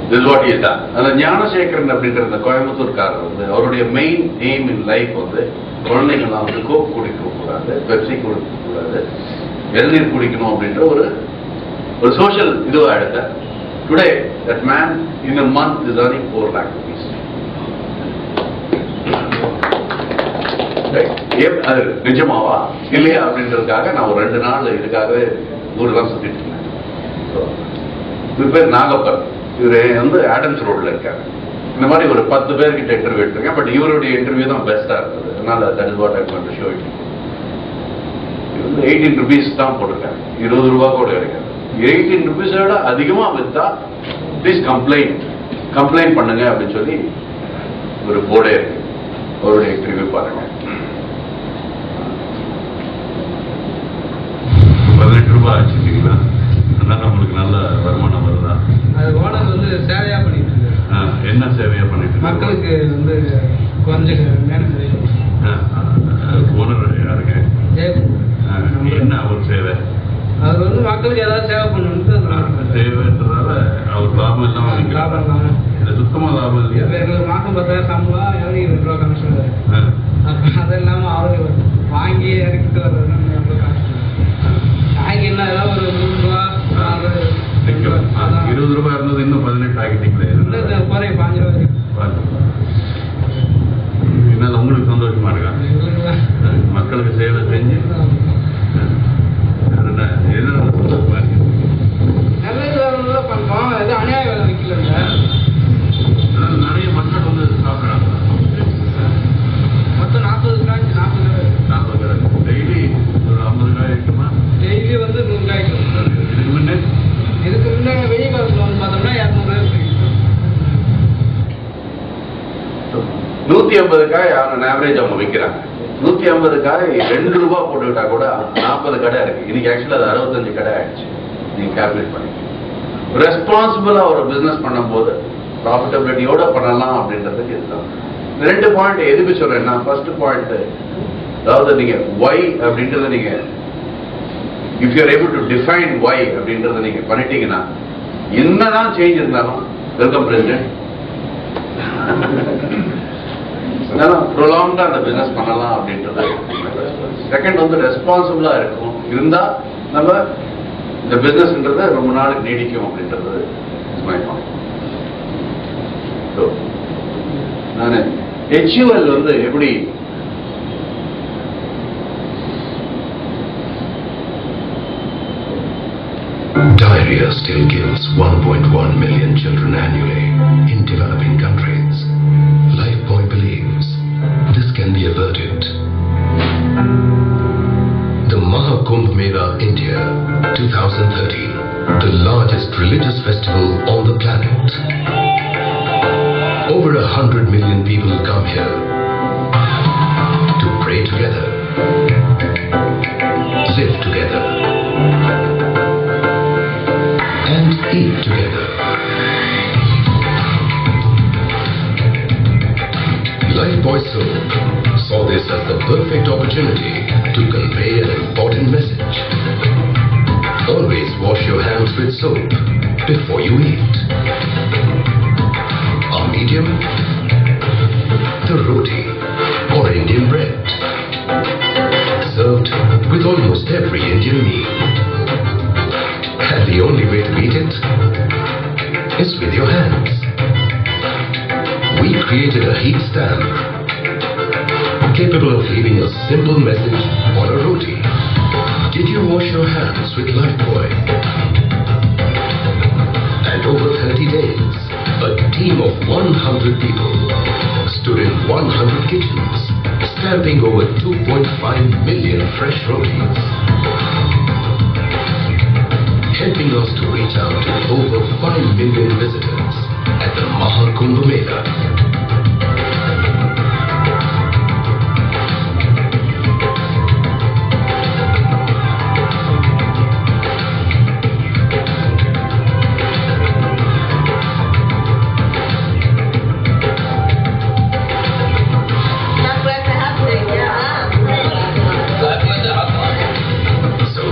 this is what he has done. அந்த ஞானசேகரன் அப்படின்ற அந்த கோயம்புத்தூர்காரர் வந்து அவருடைய மெயின் எய்ம் இன் லைஃப் வந்து குழந்தைங்கள்லாம் வந்து கோக் குடிக்க கூடாது, பெப்சி குடிக்க கூடாது, இளநீர் குடிக்கணும் அப்படின்ற ஒரு சோஷியல் இதுவா எடுத்த. Today that man in a month is earning 4 lakh rupees. அது நிஜமாவா இல்லையா அப்படின்றதுக்காக நான் ஒரு 2 நாள் இதுக்காகவே ஊரெல்லாம் சுத்திட்டு இருந்தேன். இது பேர் நாகப்பர், இவரு வந்து ஆடம்ஸ் ரோட்ல இருக்காரு. இந்த மாதிரி ஒரு 10 பேர்கிட்ட இன்டர்வியூ எடுத்திருக்கேன். பட் இவருடைய இன்டர்வியூ தான் பெஸ்டா இருந்தது. அதனால that is what I want to show it. இது வந்து 18 rupees தான் போட்டிருக்காங்க, 20 ரூபாய் கூட கிடைக்காது. 18 rupees விட அதிகமா வித்தா ப்ளீஸ் கம்ப்ளைண்ட் பண்ணுங்க அப்படின்னு சொல்லி ஒரு போர்டே இருக்கு. அவருடைய இன்டர்வியூ பாருங்க. 18 ரூபாய் ஆச்சுங்களா? அதனால நம்மளுக்கு நல்ல வருமானம் வருதா? அது ஓனர் வந்து சேவையா பண்ணிட்டு இருக்காரு. என்ன சேவையா பண்ணிட்டு இருக்காரு? மக்களுக்கு வந்து கொஞ்சம் மேனேஜ் ஓனர் யாருங்க? என்ன ஒரு சேவை? அவர் வந்து மக்களுக்கு ஏதாவது சேவை பண்ணணும்னு சேவைன்றதால அவர் லாபம் இல்லாம லாபம் இல்லை, சுத்தமா லாபம் இல்லையா? எங்களுக்கு மாசம் 10,000 சம்பளம், 200 ரூபா கமிஷன் வரும். அப்ப அது இல்லாம அவரு வாங்கி இறக்கிட்டு வர்றது வாங்கி என்ன ஏதாவது ஒரு 100 ரூபா 20 ரூபாய் இருந்தது இன்னும் 18 ஆகிட்டீங்களே. குறை 5 ரூபாய். இதனால உங்களுக்கு சந்தோஷமா இருக்கா? மக்களுக்கு சேவை செஞ்சு சந்தோஷமா இருக்கு. நல்ல பண்றோம், எதுவும் அநியாய வேலை வைக்கல. நிறைய மக்கள் வந்து சாப்பிடுறாங்க. மொத்தம் 40 காய் 40 கடை டெய்லி ஒரு 50 காய் இருக்குமா? டெய்லி வந்து 100 காய். இதுக்கு முன்னே வெளியே காலத்தில் வந்து பார்த்தோம்னா 200 150 காய் ஆன் ஆவரேஜ் அவங்க விற்கிறாங்க. 150 காய் 2 ரூபாய் போட்டுக்கிட்டா கூட 40 கடை இருக்கு. இன்னைக்கு ஆக்சுவலா அது 65 கடை ஆயிடுச்சு. நீங்கள் கால்குலேட் பண்ணிக்கணும். ரெஸ்பான்சிபிளாக ஒரு பிஸ்னஸ் பண்ணும்போது ப்ராஃபிட்டபிலிட்டியோட பண்ணலாம் அப்படின்றதுக்கு இதுதான். இந்த 2 பாயிண்ட் எதுக்கு சொல்கிறேன்னா, ஃபர்ஸ்ட் பாயிண்ட், அதாவது நீங்கள் ஒய் அப்படின்றத நீங்கள் if you are able to define why அப்படின்றத நீங்கள் பண்ணிட்டீங்கன்னா என்னதான் சேஞ்ச் இருந்தாலும் வெல்கம் பிரசிடென்ட் ப்ரொலாங்காக அந்த பிஸ்னஸ் பண்ணலாம் அப்படின்றது. செகண்ட் வந்து ரெஸ்பான்சிபிளாக இருக்கும் இருந்தால் நம்ம இந்த பிஸ்னஸ்ன்றதை ரொம்ப நாளுக்கு நீடிக்கும் அப்படின்றது மை பாயிண்ட். ஸோ நான் HUL வந்து எப்படி Diarrhea still kills 1.1 million children annually in developing countries. LifeBoy believes this can be averted. The Mahakumbh Mela India 2013, the largest religious festival on the planet. Over 100 million people come here to pray together, live together, and eat together. LifeBoy Soap saw this as the perfect opportunity to convey an important message. Always wash your hands with soap before you eat. Our medium, the roti or Indian bread, served with almost every Indian meal. And the only way to eat it is with your hands. We created a heat stamp capable of leaving a simple message on a roti. Did you wash your hands with LifeBoy? And over 30 days, a team of 100 people stood in 100 kitchens, stamping over 2.5 million fresh rotis, helping us to reach out to over 5 million visitors at the Mahakumbh Mela. So,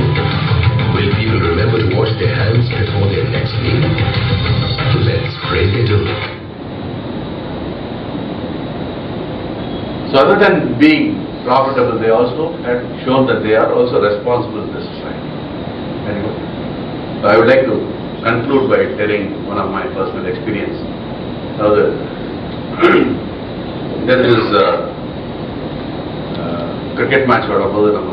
will people remember to wash their hands before their next meal? Let's pray they do. So other than being profitable, they also had shown that they are also responsible in this society. Anyway, I would like to conclude by telling one of my personal experience. Now there is a cricket match வரும்போது நம்ம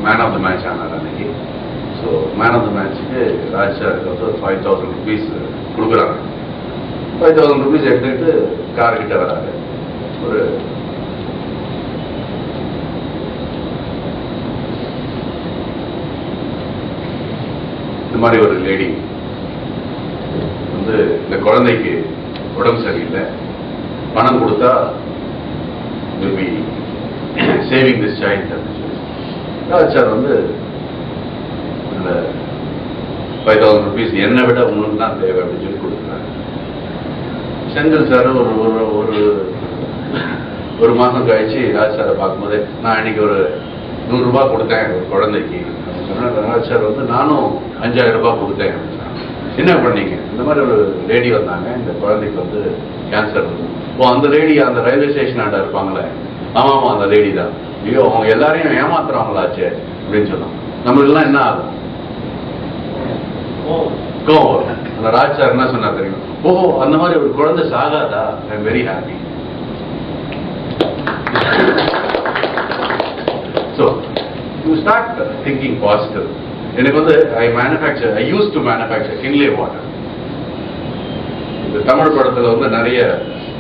man of the match ஆனார் அன்னைக்கு. So man of the மேட்ச்சுக்கு ராஜ் சாருக்கு வந்து 5,000 rupees கொடுக்குறாங்க. 5,000 rupees எடுத்துக்கிட்டு கார்கிட்ட வராங்க. ஒரு இந்த மாதிரி ஒரு லேடி வந்து இந்த குழந்தைக்கு உடம்பு சரியில்லை, பணம் கொடுத்தா will be saving this child. Raj sir வந்து அந்த 5,000 rupees என்னை விட உங்களுக்கு தான் தேவை அப்படின்னு சொல்லி கொடுக்குறாங்க. செந்தில் சார் ஒரு மாதம் கழிச்சு ராஜ் சாரை பார்க்கும்போது நான் இன்னைக்கு ஒரு 100 ரூபாய் கொடுத்தேன் ஒரு குழந்தைக்கு அப்படின்னு சொன்னால், ராஜ் சார் வந்து நானும் 5,000 ரூபாய் கொடுத்தேன் அப்படின்னு சொன்னாங்க. என்ன பண்ணீங்க? இந்த மாதிரி ஒரு லேடி வந்தாங்க, இந்த குழந்தைக்கு வந்து கேன்சர் வந்து. ஓ, அந்த லேடி அந்த ரயில்வே ஸ்டேஷன் ஆண்ட இருப்பாங்களே, ஆமாம் அந்த லேடி தான். ஐயோ, அவங்க எல்லாரையும் ஏமாத்துறாங்களாச்சே அப்படின்னு சொன்னாங்க. நம்மளுக்கெல்லாம் என்ன ஆகும்? கோவம். அந்த ராஜ் சார் என்ன சொன்னா தெரியும்? ஓஹோ, அந்த மாதிரி ஒரு குழந்தை சாகாதா? I am very happy. So you start thinking positive. எனக்கு வந்து I use to manufacture Kinley water. இந்த தமிழ் படத்துல வந்து நிறைய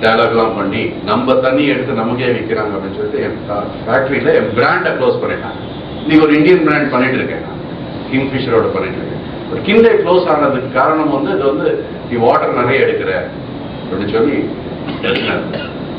டயலாக்லாம் பண்ணி நம்ம தண்ணி எடுத்து நமக்கே விற்கிறாங்க அப்படின்னு சொல்லிட்டு என் ஃபேக்டரியில என் பிராண்டை க்ளோஸ் பண்ணிட்டாங்க. இன்னைக்கு ஒரு இந்தியன் பிராண்ட் பண்ணிட்டு இருக்கேன் நான், கிங்ஃபிஷரோட பண்ணிட்டு இருக்கேன். பட் கின்லே க்ளோஸ் ஆனதுக்கு காரணம் வந்து இது வந்து நீ வாட்டர் நிறைய எடுக்கிற அப்படின்னு சொல்லி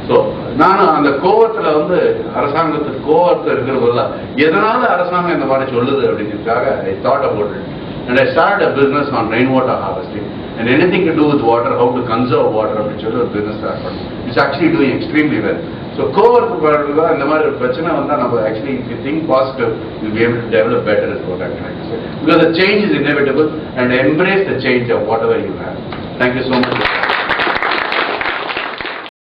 ஸோ நானும் அந்த கோவத்தில் வந்து அரசாங்கத்துக்கு கோவத்தில் இருக்கிற போதுதான் எதனால அரசாங்கம் இந்த மாதிரி சொல்லுது அப்படிங்கிறதுக்காக I thought about it and I started a business on rainwater harvesting and anything to do with water, how to conserve water அப்படின்னு சொல்லி ஒரு business start பண்ணோம். It's actually doing extremely well. So கோவத்துக்கு பிறகு இந்த மாதிரி ஒரு பிரச்சனை வந்தால் நம்ம actually if you think positive you'll be able to develop better is what I'm trying to say. Because the change is inevitable and embrace the change of whatever you have. Thank you so much.